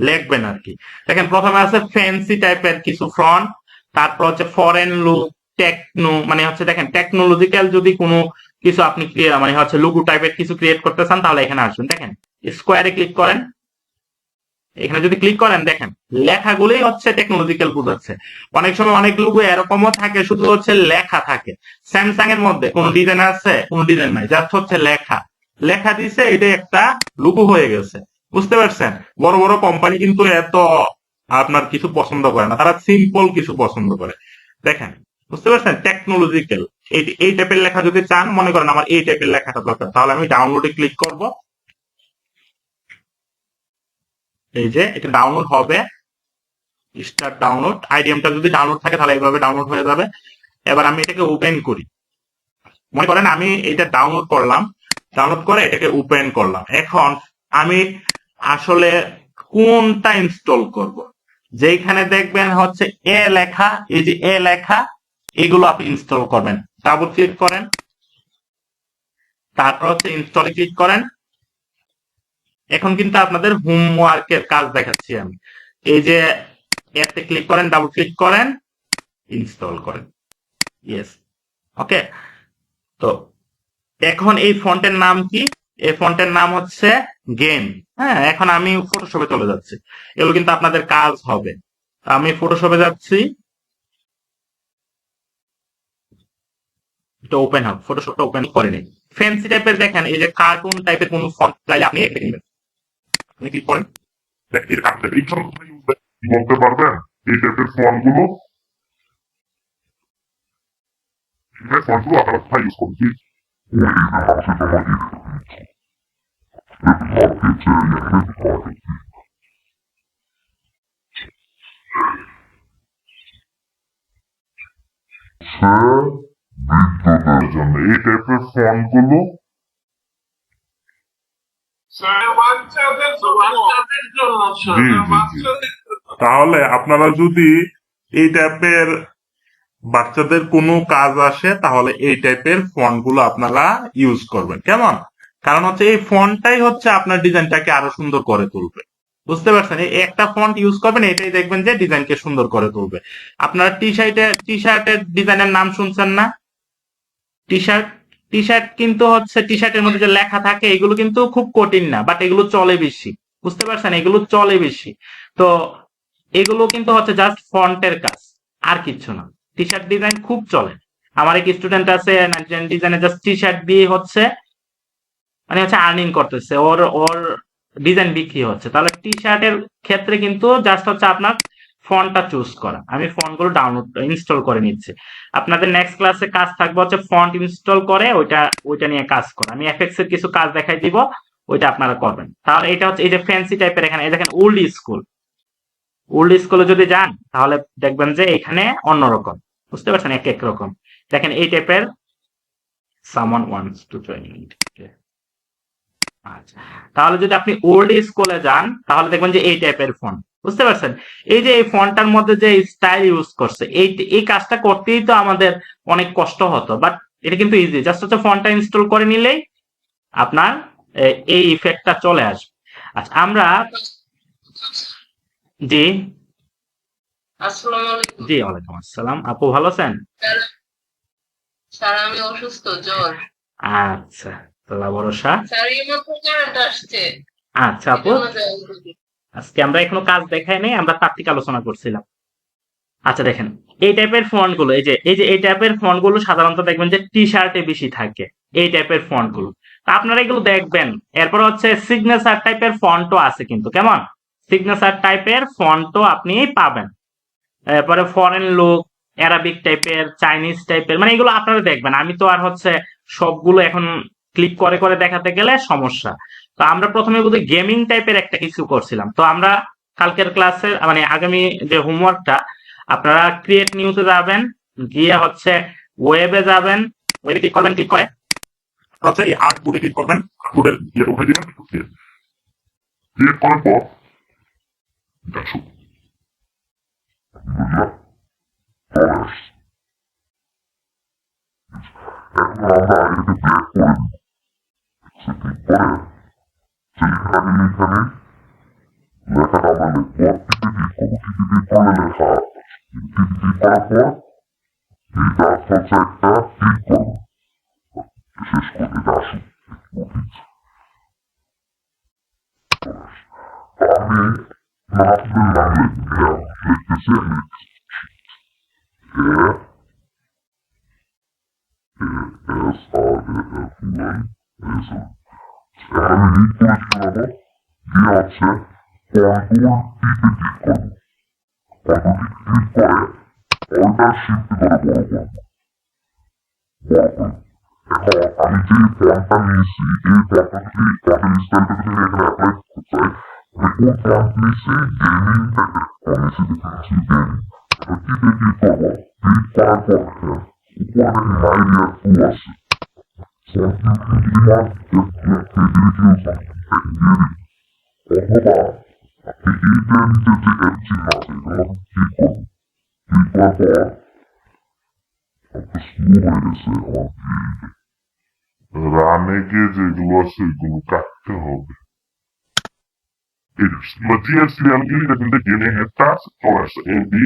লিখবেন আর কি। দেখেন প্রথমে আছে ফ্যান্সি টাইপের কিছু ফন্ট, তারপর হচ্ছে ফরেন লুক, টেকনো, মানে হচ্ছে দেখেন টেকনোলজিক্যাল যদি কোনো কিছু আপনি মানে হচ্ছে লোগো টাইপের কিছু ক্রিয়েট করতে চান তাহলে এখানে আসবেন। দেখেন স্কোয়ারে ক্লিক করেন, এখানে যদি ক্লিক করেন দেখেন লেখাগুলোই হচ্ছে টেকনোলজিক্যাল বোঝাচ্ছে। অনেক সময় অনেক লোগো এরকমও থাকে শুধু হচ্ছে লেখা থাকে। স্যামসাং এর মধ্যে কোন ডিজাইন আছে? কোন ডিজাইন নাই, জাস্ট হচ্ছে লেখা লেখা দিছে, এটা একটা লোগো হয়ে গেছে, বুঝতে পারছেন? বড় বড় কোম্পানি কিন্তু এত আপনার কিছু পছন্দ করে না, তারা সিম্পল কিছু পছন্দ করে। দেখেন বুঝতে পারছেন? টেকনোলজিক্যাল এই টাইপের লেখা যদি চান, মনে করেন আমার এই টাইপের লেখাটা দরকার, তাহলে আমি ডাউনলোডে ক্লিক করব। এই যে এটা ডাউনলোড হবে, স্টার্ট ডাউনলোড। আইডিএমটা যদি ডাউনলোড থাকে তাহলে এইভাবে ডাউনলোড হয়ে যাবে। এবার আমি এটাকে ওপেন করি। মনে করেন আমি এটা ডাউনলোড করলাম, ডাউনলোড করে এটাকে ওপেন করলাম। এখন আমি আসলে কোনটা ইনস্টল করব? যেখানে দেখবেন হচ্ছে এ লেখা, এই যে এ লেখা, এগুলো আপনি ইনস্টল করবেন। ডাবল ক্লিক করেন, তারপর হচ্ছে ইনস্টলে ক্লিক করেন। এখন কিন্তু আপনাদের হোমওয়ার্কের কাজ দেখাচ্ছি আমি। এই যে এতে ক্লিক করেন, ডাবল ক্লিক করেন, ইনস্টল করেন। ইয়েস, ওকে। তো এখন এই ফন্টের নাম কি? এই ফন্টের নাম হচ্ছে গেম। হ্যাঁ, এখন আমি ফটোশপে চলে যাচ্ছি, এগুলো কিন্তু আপনাদের কাজ হবে। আমি ফটোশপে যাচ্ছি, এটা ওপেন হোক, ফটোশপটা ওপেন করে নিই। ফ্যান্সি টাইপের দেখেন এই যে কার্টুন টাইপের কোন ফন্ট চাইলে আপনি এঁকে নেবেন। আপনি ক্লিক করেন, বলতে পারবেন এই টাইপের ফন্ট গুলো আপনারা কোথায় ইউজ করবেন? বিদ্যুতের জন্য এই টাইপের ফন্ট গুলো জি জি জি। তাহলে আপনারা যদি এই টাইপের বাচ্চাদের কোনো কাজ আসে তাহলে এই টাইপের ফন্ট গুলো আপনারা ইউজ করবেন, কেমন? কারণ হচ্ছে এই ফন্টটাই হচ্ছে আপনার ডিজাইনটাকে আরো সুন্দর করে তুলবে, বুঝতে পারছেন? এই একটা ফন্ট ইউজ করবেন, এটাই দেখবেন যে ডিজাইনকে সুন্দর করে তুলবে। আপনারা টি শার্টের ডিজাইনের নাম শুনছেন না? টি শার্ট, টি শার্ট কিন্তু হচ্ছে টি শার্টের মধ্যে যে লেখা থাকে এগুলো কিন্তু খুব কঠিন না, বাট এগুলো চলে বেশি, বুঝতে পারছেন? এগুলো চলে বেশি। তো এগুলো কিন্তু হচ্ছে জাস্ট ফন্টের কাজ, আর কিচ্ছু না। টি শার্ট ডিজাইন খুব চলে। আমার এক স্টুডেন্ট আছে 99 ডিজাইনে জাস্ট টি শার্ট দিয়ে হচ্ছে মানে হচ্ছে আর্নিং করতেছে, ওর ওর ডিজাইন বিক্রি হচ্ছে। তাহলে টি শার্টের ক্ষেত্রে কিন্তু জাস্ট হচ্ছে আপনার ফন্টটা চুজ করা। আমি ফন্টগুলো ডাউনলোড ইনস্টল করে নিচ্ছি। আপনাদের নেক্সট ক্লাসে কাজ থাকবে হচ্ছে ফন্ট ইনস্টল করে ওইটা নিয়ে কাজ করা। আমি এফএক্স এর কিছু কাজ দেখাই দিব, ওইটা আপনারা করবেন। তাহলে এটা হচ্ছে এই যে ফ্যান্সি টাইপের, এখানে এই দেখেন ওল্ড স্কুল। ওল্ড স্কুলে যদি যান তাহলে দেখবেন যে এখানে অন্যরকম, বুঝতে পারছেন, এক এক রকম। দেখেন এই টাইপের সামওয়ান ওয়ান্টস টু জয়েন ইট। আচ্ছা, তাহলে যদি আপনি ওল্ড স্কুলে যান তাহলে দেখবেন যে এই টাইপের ফন্ট, বুঝতে পারছেন। এই যে এই ফন্টটার মধ্যে যে স্টাইল ইউজ করছে, এই কাজটা করতেই তো আমাদের অনেক কষ্ট হতো, বাট এটা কিন্তু ইজি, জাস্ট হচ্ছে ফন্টটা ইনস্টল করে নিলেই আপনার এই ইফেক্টটা চলে আসবে। আচ্ছা আমরা, জি আসসালামু আলাইকুম। জি ওয়ালাইকুম আসসালাম, আপু ভালো আছেন? স্যার আমি অসুস্থ, জ্বর। আচ্ছা, আল্লাহ ভরসা। স্যার এইমাত্র কারেন্ট আসছে, আচ্ছা এই আপু, জন্য যাই বলি। আজকে আমরা এখনো কাজ দেখাই নাই, আমরা তাত্ত্বিক আলোচনা করছিলাম। আচ্ছা দেখেন, এই টাইপের ফন্ট গুলো, এই যে এই টাইপের ফন্ট গুলো সাধারণত দেখবেন যে টি শার্টে বেশি থাকে, এই টাইপের ফন্ট গুলো। তা আপনারা এগুলো দেখবেন। এরপর হচ্ছে সিগনেচার টাইপের ফন্টও আছে কিন্তু, কেমন, সিগনেচার টাইপের ফন্টও আপনি পাবেন। এরপরে ফরেন লুক, অ্যারাবিক টাইপের, চাইনিজ টাইপের, মানে এগুলো আপনারা দেখবেন। আমি তো আর হচ্ছে সবগুলো এখন ক্লিক করে করে দেখাতে গেলে সমস্যা। তো আমরা প্রথমে বোধহয় গেমিং টাইপের একটা কিছু করছিলাম। তো আমরা কালকের ক্লাসে, মানে আগামী যে হোমওয়ার্কটা, আপনারা ক্রিয়েট নিউতে যাবেন, গিয়ে হচ্ছে ওয়েবে যাবেন, ওয়েবে ক্লিক করবেন, ক্লিক করে হচ্ছে এই আর্ট বোর্ডে ক্লিক করবেন, বোর্ডের ইয়েটা উঠে দিবেন, ক্রিয়েট করার পর দেখো চলে আসছে। এখন আমরা এটাকে ব্যাক করে দিব, সে ক্লিক করে সে লেখার আগে এখানে লেখাটা আমরা লিখবো, টিপে ক্লিক করবো, টিপে ক্লিক করলে লেখা টিপে ক্লিক করার পর এই জাস্ট হচ্ছে একটা ক্লিক করবো, শেষ করে এটা আসুক আমি আপনাদের নাম লিখতেছি, আমি ASRAFY আমি লিঙ্ক করে চলে যাবো, দিয়ে হচ্ছে কন্ট্রোল টিপে ক্লিক করবো, কন্ট্রোল ক্লিক করে অল্টার শিফট করে বড় করবো, এখন আমি যে ফন্টটা নিয়েছি এই ফন্টটা যদি ফন্টের স্টাইলটা যদি আমি এখানে অ্যাপ্লাই করতে চাই, আমি কোন ফন্ট নিয়েছি, গেমিং টাইপের ফন্ট নিয়েছি, দেখতে পাচ্ছি গেমিং। টিপে ক্লিক করবো, ক্লিক করার পর উপরে দেখেন মাই টু আছে, ফন্ট যদি আমার অথবা আপনি এইটার নিচে যে অ্যাপ চিহ্ন আছে এটা ক্লিক করবো, ক্লিক করার পর একটা স্লো হয়ে গেছে আমার, রানে গিয়ে যেগুলো আছে এগুলো কাটতে হবে। জিএর সিরিয়াল গেলে দেখবেন যে গেমিং একটা চলে আসছে, এমবি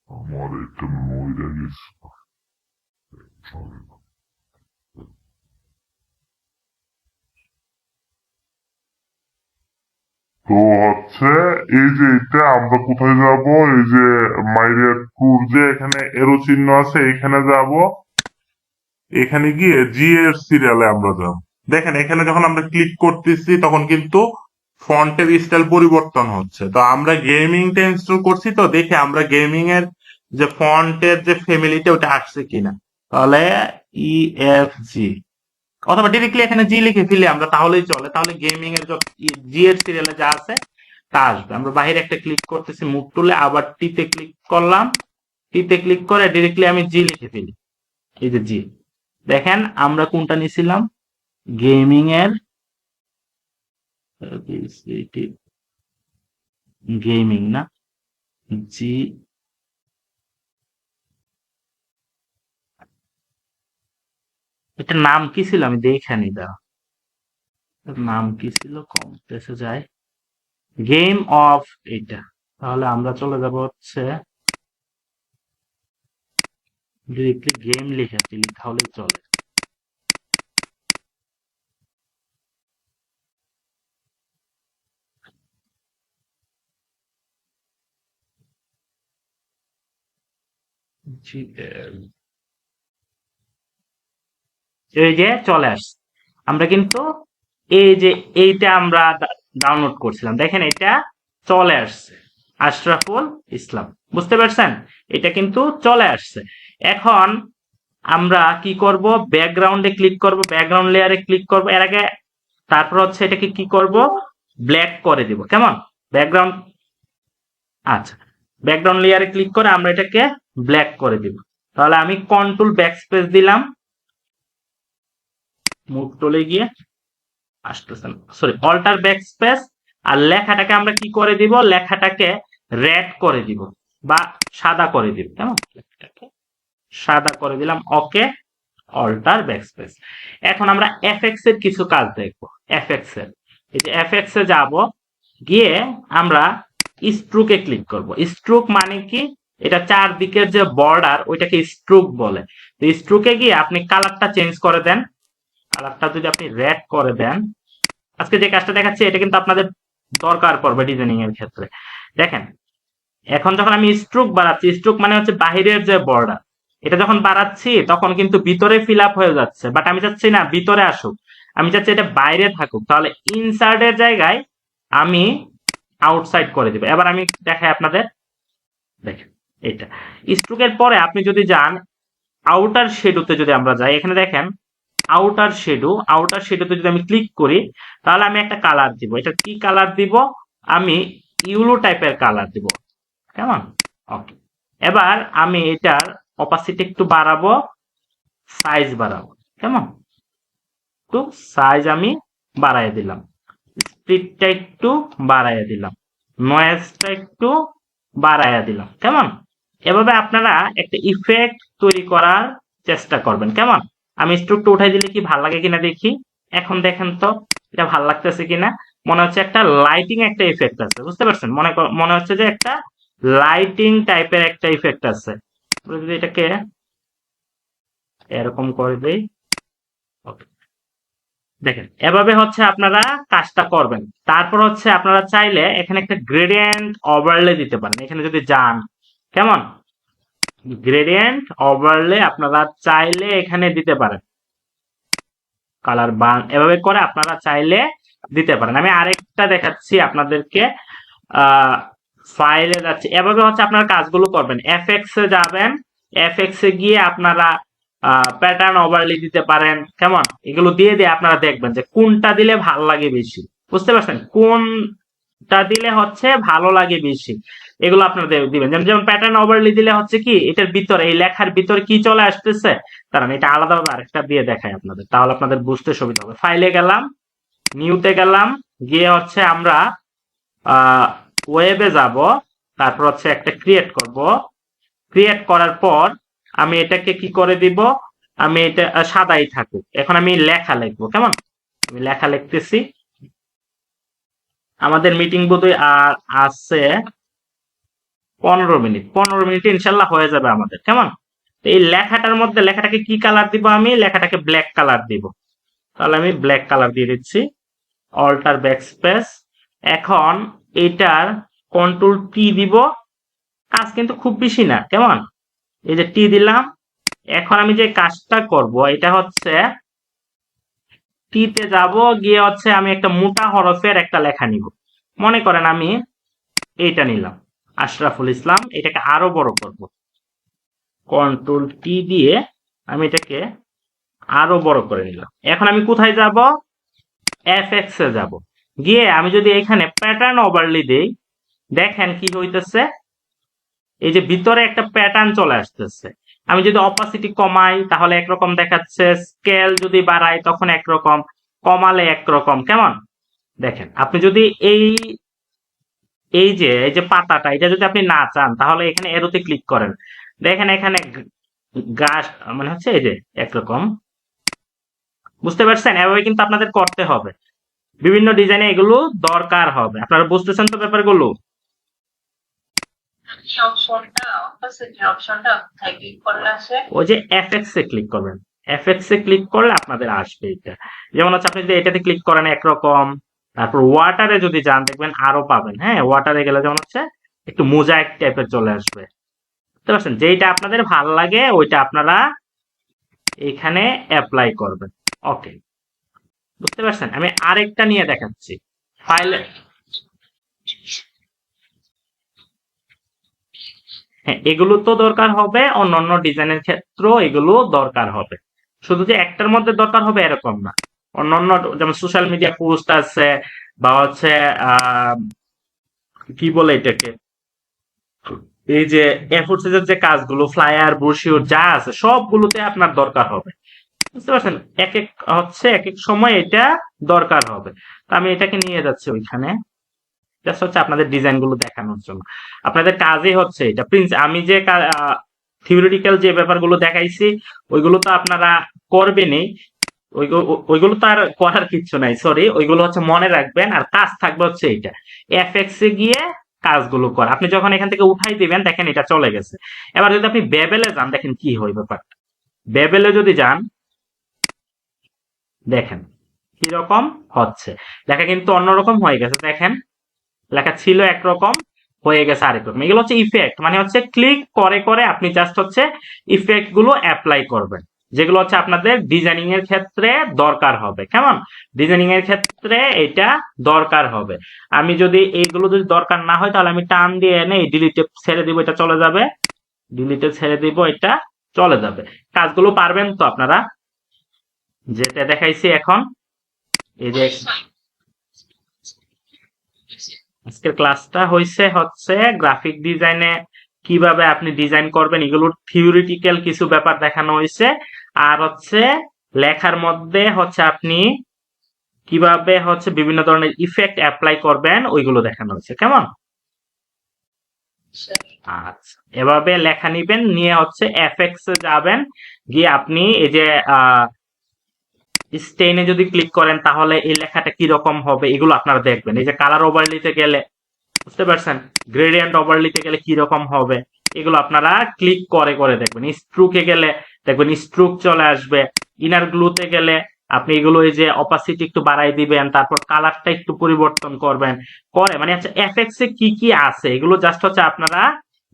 আমার এটা নইরা গেছে। তো হচ্ছে এই যে এটা আমরা কোথায় যাব, এই যে মাইরিয়া ট্যুর যে এখানে এরো চিহ্ন আছে এখানে যাব, এখানে গিয়ে জি এর সিরিয়ালে আমরা যাব। দেখেন এখানে যখন আমরা ক্লিক করতেছি তখন কিন্তু ফন্টের স্টাইল পরিবর্তন হচ্ছে। তো আমরা গেমিংটা ইনস্টল করছি, তো দেখে আমরা গেমিং এর যে ফন্টের যে ফ্যামিলিটা ওটা আসছে কিনা। তাহলে EFG অথবা ডিরেক্টলি এখানে জি লিখে ফেলি আমরা, তাহলেই চলে। তাহলে গেমিং এর জি এর সিরিয়ালে যা আছে তা আসবে। আমরা বাইরে একটা ক্লিক করতেছি মুভ টুলে, আবার টিতে ক্লিক করলাম, টিতে ক্লিক করে ডিরেক্টলি আমি জি লিখে ফেলি, এই যে জি। দেখেন আমরা কোনটা নিছিলাম, গেমিং এর, গেমিং না, জি, এটার নাম কি ছিল আমি দেখে নি, দাঁড়া, এটার নাম কি ছিল, কম দেশে যায়, গেম অফ, এটা। তাহলে আমরা চলে যাব হচ্ছে ডিরেক্টলি গেম লিখে ফেলি, তাহলেই চলে। GL এই যে চলে আসছে। আমরা কিন্তু এই যে এইটা আমরা ডাউনলোড করছিলাম, দেখেন এটা চলে আসছে, আশরাফুল ইসলাম। বুঝতে পারছেন? এটা কিন্তু চলে আসছে। এখন আমরা কি করব, ব্যাকগ্রাউন্ডে ক্লিক করব, ব্যাকগ্রাউন্ড লেয়ারে ক্লিক করব। এর আগে তারপর হচ্ছে এটাকে কি করব, ব্ল্যাক করে দিব। কেমন? ব্যাকগ্রাউন্ড, আচ্ছা, ব্যাকগ্রাউন্ড লেয়ারে ক্লিক করে আমরা এটাকে ব্ল্যাক করে দিব। তাহলে আমি কন্ট্রোল ব্যাকস্পেস দিলাম, মুভ টুলে গিয়ে আসতেছে না, সরি, অল্টার ব্যাকস্পেস। আর লেখাটাকে আমরা কি করে দিব, লেখাটাকে রেড করে দিব বা সাদা করে দিব। কেমন? লেখাটাকে সাদা করে দিলাম, ওকে, অল্টার ব্যাকস্পেস। এখন আমরা এফএক্স এর কিছু কাজ দেখব। এফএক্স এর, এই যে এফএক্স এ যাব, গিয়ে আমরা স্ট্রোকে ক্লিক করব। স্ট্রোক মানে কি, এটা চারদিকের যে বর্ডার ওইটাকে স্ট্রোক বলে। তো স্ট্রোকে গিয়ে আপনি কালারটা চেঞ্জ করে দেন। কালারটা যদি আপনি রেড করে দেন, আজকে যে কাজটা দেখাচ্ছি এটা কিন্তু আপনাদের দরকার পড়বে ডিজাইনিং এর ক্ষেত্রে। দেখেন, এখন যখন আমি স্ট্রোক বাড়াচ্ছি, স্ট্রোক মানে হচ্ছে বাহিরের যে বর্ডার, এটা যখন বাড়াচ্ছি তখন কিন্তু ভিতরে ফিল আপ হয়ে যাচ্ছে, বাট আমি চাচ্ছি না ভিতরে আসুক, আমি চাচ্ছি এটা বাইরে থাকুক। তাহলে ইনসার্টের জায়গায় আমি আউটসাইড করে দিব। এবার আমি দেখাই আপনাদের, দেখেন এটা স্ট্রোকের পরে আপনি যদি যান আউটার শেডোতে, যদি আমরা যাই এখানে দেখেন আউটার শেডো, আউটার শেডোতে যদি আমি ক্লিক করি তাহলে আমি একটা কালার দিব। এটা কি কালার দিব, আমি ইউলো টাইপের কালার দিব। কেমন? ওকে। এবার আমি এটার অপাসিটি একটু বাড়াবো, সাইজ বাড়াবো। কেমন? একটু সাইজ আমি বাড়াই দিলাম, স্পিডটা একটু বাড়াইয়া দিলাম, নয়েজটা একটু বাড়াইয়া দিলাম। কেমন? এভাবে আপনারা একটা ইফেক্ট তৈরি করার চেষ্টা করবেন। কেমন? আমি স্ট্রোকটা উঠাই দিলে কি ভাল লাগে কিনা দেখি। এখন দেখেন তো এটা ভাল লাগতেছে কিনা। মনে হচ্ছে একটা লাইটিং একটা ইফেক্ট আছে, বুঝতে পারছেন? মনে হচ্ছে যে একটা লাইটিং টাইপের একটা ইফেক্ট আছে। যদি এটাকে এরকম করে দেই, ওকে, দেখেন এভাবে হচ্ছে আপনারা কাজটা করবেন। তারপর হচ্ছে আপনারা চাইলে এখানে একটা গ্রেডিয়েন্ট ওভারলে দিতে পারেন। এখানে যদি যান, কেমন, গ্রেডিয়েন্ট ওভারলে আপনারা চাইলে এখানে দিতে পারেন, কালার বান, এভাবে করে আপনারা চাইলে দিতে পারেন। আমি আরেকটা দেখাচ্ছি আপনাদেরকে, ফাইলে যাচ্ছে, এভাবে হচ্ছে আপনারা কাজগুলো করবেন। এফএক্স এ যাবেন, এফএক্স এ গিয়ে আপনারা প্যাটার্ন ওভারলি দিতে পারেন। কেমন? এগুলো দিয়ে দিয়ে আপনারা দেখবেন যে কোনটা দিলে ভালো লাগে বেশি। বুঝতে পারছেন? কোনটা দিলে হচ্ছে ভালো লাগে বেশি, এগুলো আপনারা দিবেন। যেমন প্যাটার্ন ওভারলি দিলে হচ্ছে কি, এটার ভিতরে এই লেখার ভিতরে কি চলে আসতেছে, কারণ এটা আলাদাভাবে আরেকটা দিয়ে দেখায় আপনাদের, তাহলে আপনাদের বুঝতে সুবিধা হবে। ফাইলে গেলাম, নিউতে গেলাম, গিয়ে হচ্ছে আমরা ওয়েবে যাব, তারপর হচ্ছে একটা ক্রিয়েট করব। ক্রিয়েট করার পর আমি এটাকে কি করে দিব, আমি এটা সাদাই থাকুক। এখন আমি লেখা লিখবো। কেমন? আমি লেখা লিখতেছি। আমাদের মিটিং বোধহয় আর আছে 15 মিনিট, 15 মিনিটে ইনশাল্লাহ হয়ে যাবে আমাদের। কেমন? এই লেখাটার মধ্যে লেখাটাকে কি কালার দিব, আমি লেখাটাকে ব্ল্যাক কালার দিব। তাহলে আমি ব্ল্যাক কালার দিয়ে দিচ্ছি, অল্টার ব্যাকস্পেস। এখন এটার কন্ট্রোল টি দিব। কাজ কিন্তু খুব বেশি না। কেমন? এই যে টি দিলাম। এখন আমি যে কাজটা করব এটা হচ্ছে টিতে যাব, গিয়ে হচ্ছে আমি একটা মোটা হরফের একটা লেখা নিব। মনে করেন আমি এইটা নিলাম, আশরাফুল ইসলাম। এটাকে আরো বড় করব, কন্ট্রোল টি দিয়ে আমি এটাকে আরো বড় করে নিলাম। এখন আমি কোথায় যাব, এফএক্স এ যাব। গিয়ে আমি যদি এখানে প্যাটার্ন ওভারলি দেই, দেখেন কি হইতেছে, এই যে ভিতরে একটা প্যাটার্ন চলে আসতেছে। আমি যদি অপাসিটি কমাই তাহলে একরকম দেখাচ্ছে, স্কেল যদি বাড়াই তখন একরকম, কমালে একরকম। কেমন? দেখেন, আপনি যদি এই যে পাতাটা, এটা যদি আপনি না চান তাহলে এখানে এরোতে ক্লিক করেন। দেখেন এখানে গাছ মানে হচ্ছে এই যে একরকম। বুঝতে পারছেন? এভাবে কিন্তু আপনাদের করতে হবে, বিভিন্ন ডিজাইনে এগুলো দরকার হবে। আপনারা বুঝতেছেন তো ব্যাপারগুলো? এই অপশনটা, অপোজিট অপশনটা কোথায় ক্লিক করলে আসে? ওই যে এফএক্স এ ক্লিক করবেন, এফএক্স এ ক্লিক করলে আপনাদের আসবে এটা। যেমন হচ্ছে আপনি যদি এটাতে ক্লিক করেন একরকম, তারপর ওয়াটারে যদি যান দেখবেন আরো পাবেন। হ্যাঁ, ওয়াটারে গেলে যেমন হচ্ছে একটু মোজাইক টাইপের চলে আসবে। বুঝতে পারছেন? যেইটা আপনাদের ভাল লাগে ওইটা আপনারা এখানে অ্যাপ্লাই করবেন। ওকে, বুঝতে পারছেন? আমি আরেকটা নিয়ে দেখাচ্ছি। ফাইলে হ্যাঁ, এগুলো তো দরকার হবে, অন্যান্য ডিজাইনের ক্ষেত্রেও এগুলো দরকার হবে। শুধু যে একটার মধ্যে দরকার হবে এরকম না। অন্যান্য যেমন সোশ্যাল মিডিয়া পোস্ট আছে, বা হচ্ছে আহ কি বলে এটাকে, এই যে এফোর সাইজের যে কাজগুলো, ফ্লায়ার, ব্রোশিওর যা আছে সবগুলোতে আপনার দরকার হবে। বুঝতে পারছেন? এক এক হচ্ছে এক এক সময় এটা দরকার হবে। তো আমি এটাকে নিয়ে যাচ্ছি ওইখানে, জাস্ট হচ্ছে আপনাদের ডিজাইন গুলো দেখানোর জন্য। আপনাদের কাজই হচ্ছে এটা প্রিন্স, আমি যে থিওরিটিক্যাল যে ব্যাপারগুলো দেখাইছি ওইগুলো তো আপনারা করবেনই, ওইগুলো তো আর করার কিচ্ছু নাই, সরি, ওইগুলো হচ্ছে মনে রাখবেন। আর কাজ থাকবে হচ্ছে এটা, এফএক্স এ গিয়ে কাজগুলো কর। আপনি যখন এখান থেকে উঠাই দিবেন দেখেন এটা চলে গেছে। এবার যদি আপনি বেবেলে যান দেখেন কি হয় ব্যাপারটা। বেবেলে যদি যান দেখেন কিরকম হচ্ছে, লেখা কিন্তু অন্যরকম হয়ে গেছে। দেখেন লেখা ছিল একরকম, হয়ে গেছে আরেক রকম। এগুলো হচ্ছে ইফেক্ট, মানে হচ্ছে ক্লিক করে করে আপনি জাস্ট হচ্ছে ইফেক্ট গুলো অ্যাপ্লাই করবেন, যেগুলো হচ্ছে আপনাদের ডিজাইনিং এর ক্ষেত্রে দরকার হবে। কেমন? ডিজাইনিং এর ক্ষেত্রে এটা দরকার হবে। আমি যদি এইগুলো যদি দরকার না হয় তাহলে আমি টান দিয়ে এনে ডিলিটে ছেড়ে দিব, এটা চলে যাবে। ডিলিটে ছেড়ে দিব, এটা চলে যাবে। কাজগুলো পারবেন তো আপনারা, যেটা দেখাইছি এখন। এই যে আজকের ক্লাসটা হচ্ছে গ্রাফিক ডিজাইনে কিভাবে আপনি ডিজাইন করবেন, এগুলোর থিওরিটিক্যাল কিছু ব্যাপার দেখানো হয়েছে। আর হচ্ছে লেখার মধ্যে হচ্ছে আপনি কিভাবে হচ্ছে বিভিন্ন ধরনের ইফেক্ট অ্যাপ্লাই করবেন ওইগুলো দেখানো হয়েছে। কেমন? আচ্ছা, এভাবে লেখা নিবেন, নিয়ে হচ্ছে এফএক্স এ যাবেন, গিয়ে আপনি এই যে স্টেইনে যদি ক্লিক করেন তাহলে এই লেখাটা কি রকম হবে এগুলো আপনারা দেখবেন। এই যে কালার ওভারলিতে গেলে, বুঝতে পারছেন, গ্রেডিয়েন্ট ওভারলিতে গেলে কি রকম হবে এগুলো আপনারা ক্লিক করে করে দেখবেন। স্ট্রোকে গেলে দেখবেন স্ট্রোক চলে আসবে। ইনার গ্লুতে গেলে আপনি এগুলো এই যে অপাসিটি একটু বাড়াই দিবেন, তারপর কালারটা একটু পরিবর্তন করবেন, করে মানে হচ্ছে এফএক্স এ কি কি আছে এগুলো জাস্ট হচ্ছে আপনারা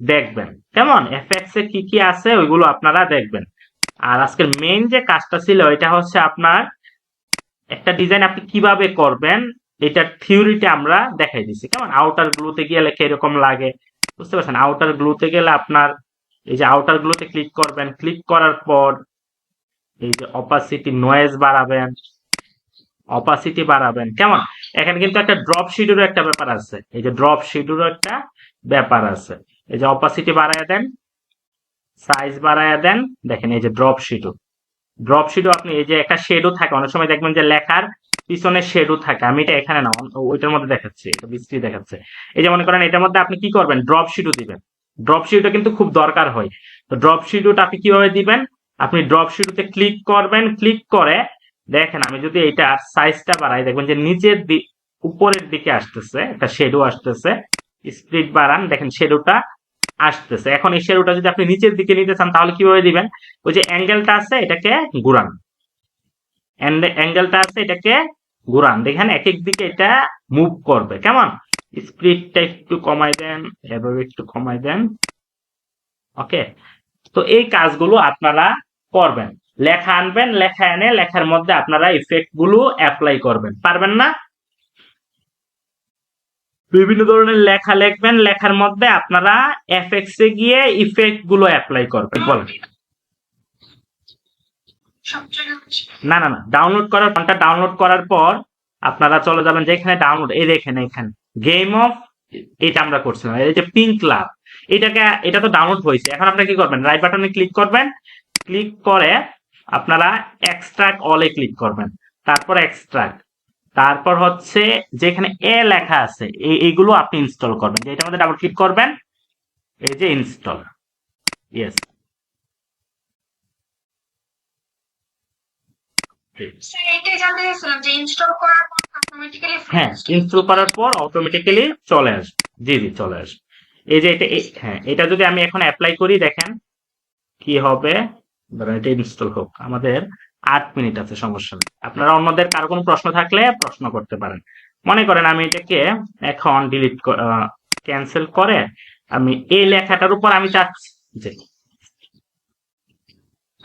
দেখবেন। কেমন? এফএক্স এ কি কি আছে ওইগুলো আপনারা দেখবেন। আর আজকের মেইন যে কাজটা ছিল এটা হচ্ছে আপনার একটা ডিজাইন আপনি কিভাবে করবেন এটার থিওরিটা আমরা দেখাই দিছি। কেমন? আউটার গ্লুতে গেলে কিরকম লাগে, বুঝতে পারছেন? আউটার গ্লুতে গেলে আপনার এই যে আউটার গ্লুতে ক্লিক করবেন, ক্লিক করার পর এই যে অপাসিটি নয়েজ বাড়াবেন, অপাসিটি বাড়াবেন। কেমন? এখানে কিন্তু একটা ড্রপ শিডিউলের একটা ব্যাপার আছে, এই যে ড্রপ শিডিউলের একটা ব্যাপার আছে। এই যে অপাসিটি বাড়ায় দেন, সাইজ বাড়ায় দেন, দেখেন এই যে ড্রপ শিডিউল। ড্রপ শিডো আপনি এই যে একটা শেডো থাকে, অনেক সময় দেখবেন যে লেখার পিছনে শেডো থাকে। আমি এটা এখানে না ওইটার মধ্যে দেখাচ্ছি, এটা বিশ্রী দেখাচ্ছে। এই যে মনে করেন এটার মধ্যে আপনি কি করবেন, ড্রপ শিডো দিবেন। ড্রপ শিডোটা কিন্তু খুব দরকার হয়। তো ড্রপ শিডোটা আপনি কিভাবে দিবেন, আপনি ড্রপ শিডোতে ক্লিক করবেন, ক্লিক করে দেখেন আমি যদি এটা সাইজটা বাড়াই দেখবেন যে নিচের দিক উপরের দিকে আসতেছে, একটা শেডো আসতেছে। স্প্লিট বাড়ান, দেখেন শেডোটা আসতেছে। এখন এই শেডোটা যদি আপনি নিচের দিকে নিতে চান তাহলে কিভাবে দিবেন, ওই যে অ্যাঙ্গেলটা আছে এটাকে ঘুরান, অ্যাঙ্গেলটা আছে এটাকে ঘুরান, দেখেন এক এক দিকে এটা মুভ করবে। কেমন? স্পিডটা একটু কমাই দেন, এভাবে একটু কমাই দেন। ওকে, তো এই কাজগুলো আপনারা করবেন। লেখা আনবেন, লেখা এনে লেখার মধ্যে আপনারা ইফেক্ট গুলো অ্যাপ্লাই করবেন। পারবেন না? বিভিন্ন ধরনের লেখা লিখবেন, লেখার মধ্যে আপনারা এফএক্স এ গিয়ে ইফেক্ট গুলো অ্যাপ্লাই করবেন। বলেন। না না না, ডাউনলোড করার পর আপনারা চলে যাবেন যেখানে ডাউনলোড, এই দেখেন এখানে গেম অফ, এটা আমরা করছিলাম, এই যে পিঙ্ক ক্লাব, এটা তো ডাউনলোড হয়েছে। এখন আপনারা কি করবেন, রাইট বাটনে ক্লিক করবেন, ক্লিক করে আপনারা এক্সট্রাক্ট অলে ক্লিক করবেন, তারপর এক্সট্রাক্ট, তারপর হচ্ছে যেখানে এ লেখা আছে এইগুলো আপনি ইনস্টল করবেন। যে এটার মধ্যে ডাবল ক্লিক করবেন, এই যে ইনস্টল, ইয়েস। হ্যাঁ, ইনস্টল করার পর অটোমেটিক্যালি চলে আসবে। জি জি, চলে আসবে। এই যে এটা, হ্যাঁ, এটা যদি আমি এখন অ্যাপ্লাই করি দেখেন কি হবে। এটা ইনস্টল হোক, আমাদের 8 মিনিট আছে, সমস্যা নেই। আপনারা অন্যদের কারো কোনো প্রশ্ন থাকলে প্রশ্ন করতে পারেন। মনে করেন আমি এটাকে এখন ডিলিট ক্যান্সেল করে আমি এই লেখাটার উপর আমি চাচ্ছি যে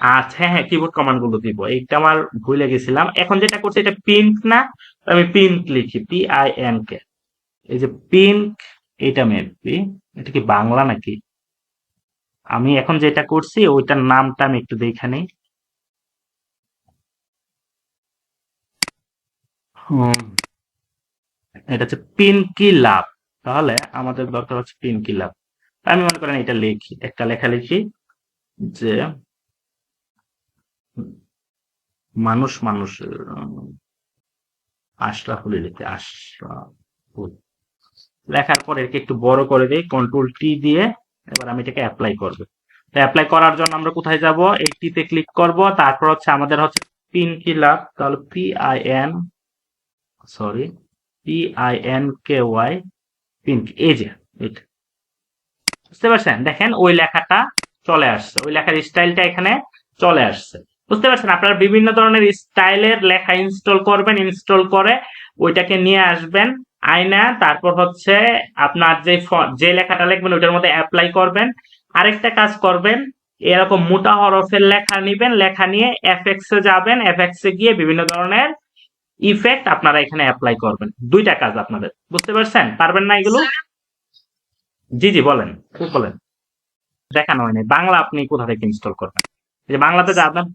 আচ্ছা, হ্যাঁ হ্যাঁ, কিবোর্ড কমান্ড গুলো দিব, এইটা আমার ভুলে গেছিলাম। এখন যেটা করছি এটা পিঙ্ক না, আমি পিঙ্ক লিখি, PINK। এই যে পিঙ্ক, এটা মেবি, এটা কি বাংলা নাকি? আমি এখন যেটা করছি ওইটার নামটা আমি একটু দেখে নিই। হুম, এটা হচ্ছে পিনকি লাভ। তাহলে আমাদের দরকার হচ্ছে পিনকি লাভ। আমি মনে করেন এটা লিখি, একটা লেখা লিখি যে মানুষ মানুষ, আশরাফুল লিখি, আশরাফুল লেখার পর এটাকে একটু বড় করে দিই, কন্ট্রোল T দিয়ে। এবার আমি এটাকে অ্যাপ্লাই করবো। অ্যাপ্লাই করার জন্য আমরা কোথায় যাব? এই টিতে ক্লিক করব, তারপর হচ্ছে আমাদের হচ্ছে পিনকি লাভ। তাহলে PINKY, পিঙ্ক, এই যে এটা, বুঝতে পারছেন? দেখেন ওই লেখাটা চলে আসছে, ওই লেখার স্টাইলটা এখানে চলে আসছে। বুঝতে পারছেন? আপনারা বিভিন্ন ধরনের স্টাইলের লেখা ইনস্টল করবেন, ইনস্টল করে ওইটাকে নিয়ে আসবেন আয়না, তারপর হচ্ছে আপনার যে লেখাটা লিখবেন ওইটার মধ্যে অ্যাপ্লাই করবেন। আরেকটা কাজ করবেন, এরকম মোটা হরফের লেখা নিবেন, লেখা নিয়ে এফএক্স এ যাবেন, এফএক্স এ গিয়ে বিভিন্ন ধরনের ইফেক্ট আপনারা এখানে অ্যাপ্লাই করবেন। দুইটা কাজ আপনাদের, বুঝতে পারছেন? পারবেন না এগুলো? স্যার জি জি, বলেন, খুব বলেন। দেখানো হয়নি বাংলা, আপনি কোথা থেকে ইনস্টল করবেন? এই যে বাংলাতে যাবেন।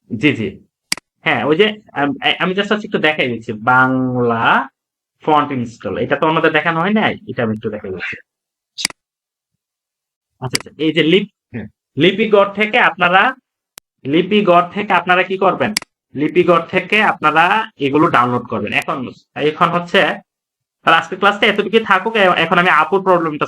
জি জি, হ্যাঁ ওই যে আমি জাস্ট হচ্ছে একটু দেখাই দিচ্ছি, বাংলা ফন্ট ইনস্টল, এটা তো আমাদের দেখানো হয় নাই, এটা আমি একটু দেখাই দিচ্ছি। আচ্ছা আচ্ছা, এই যে লিপিগড় থেকে আপনারা, লিপিগড় থেকে আপনারা কি করবেন? লিপিগড় থেকে আপনারা এগুলো ডাউনলোড করবেন। এখন এখন হচ্ছে, তাহলে আজকে ক্লাসটা এতটুকু থাকুক। এখন আমি আপুর প্রবলেমটা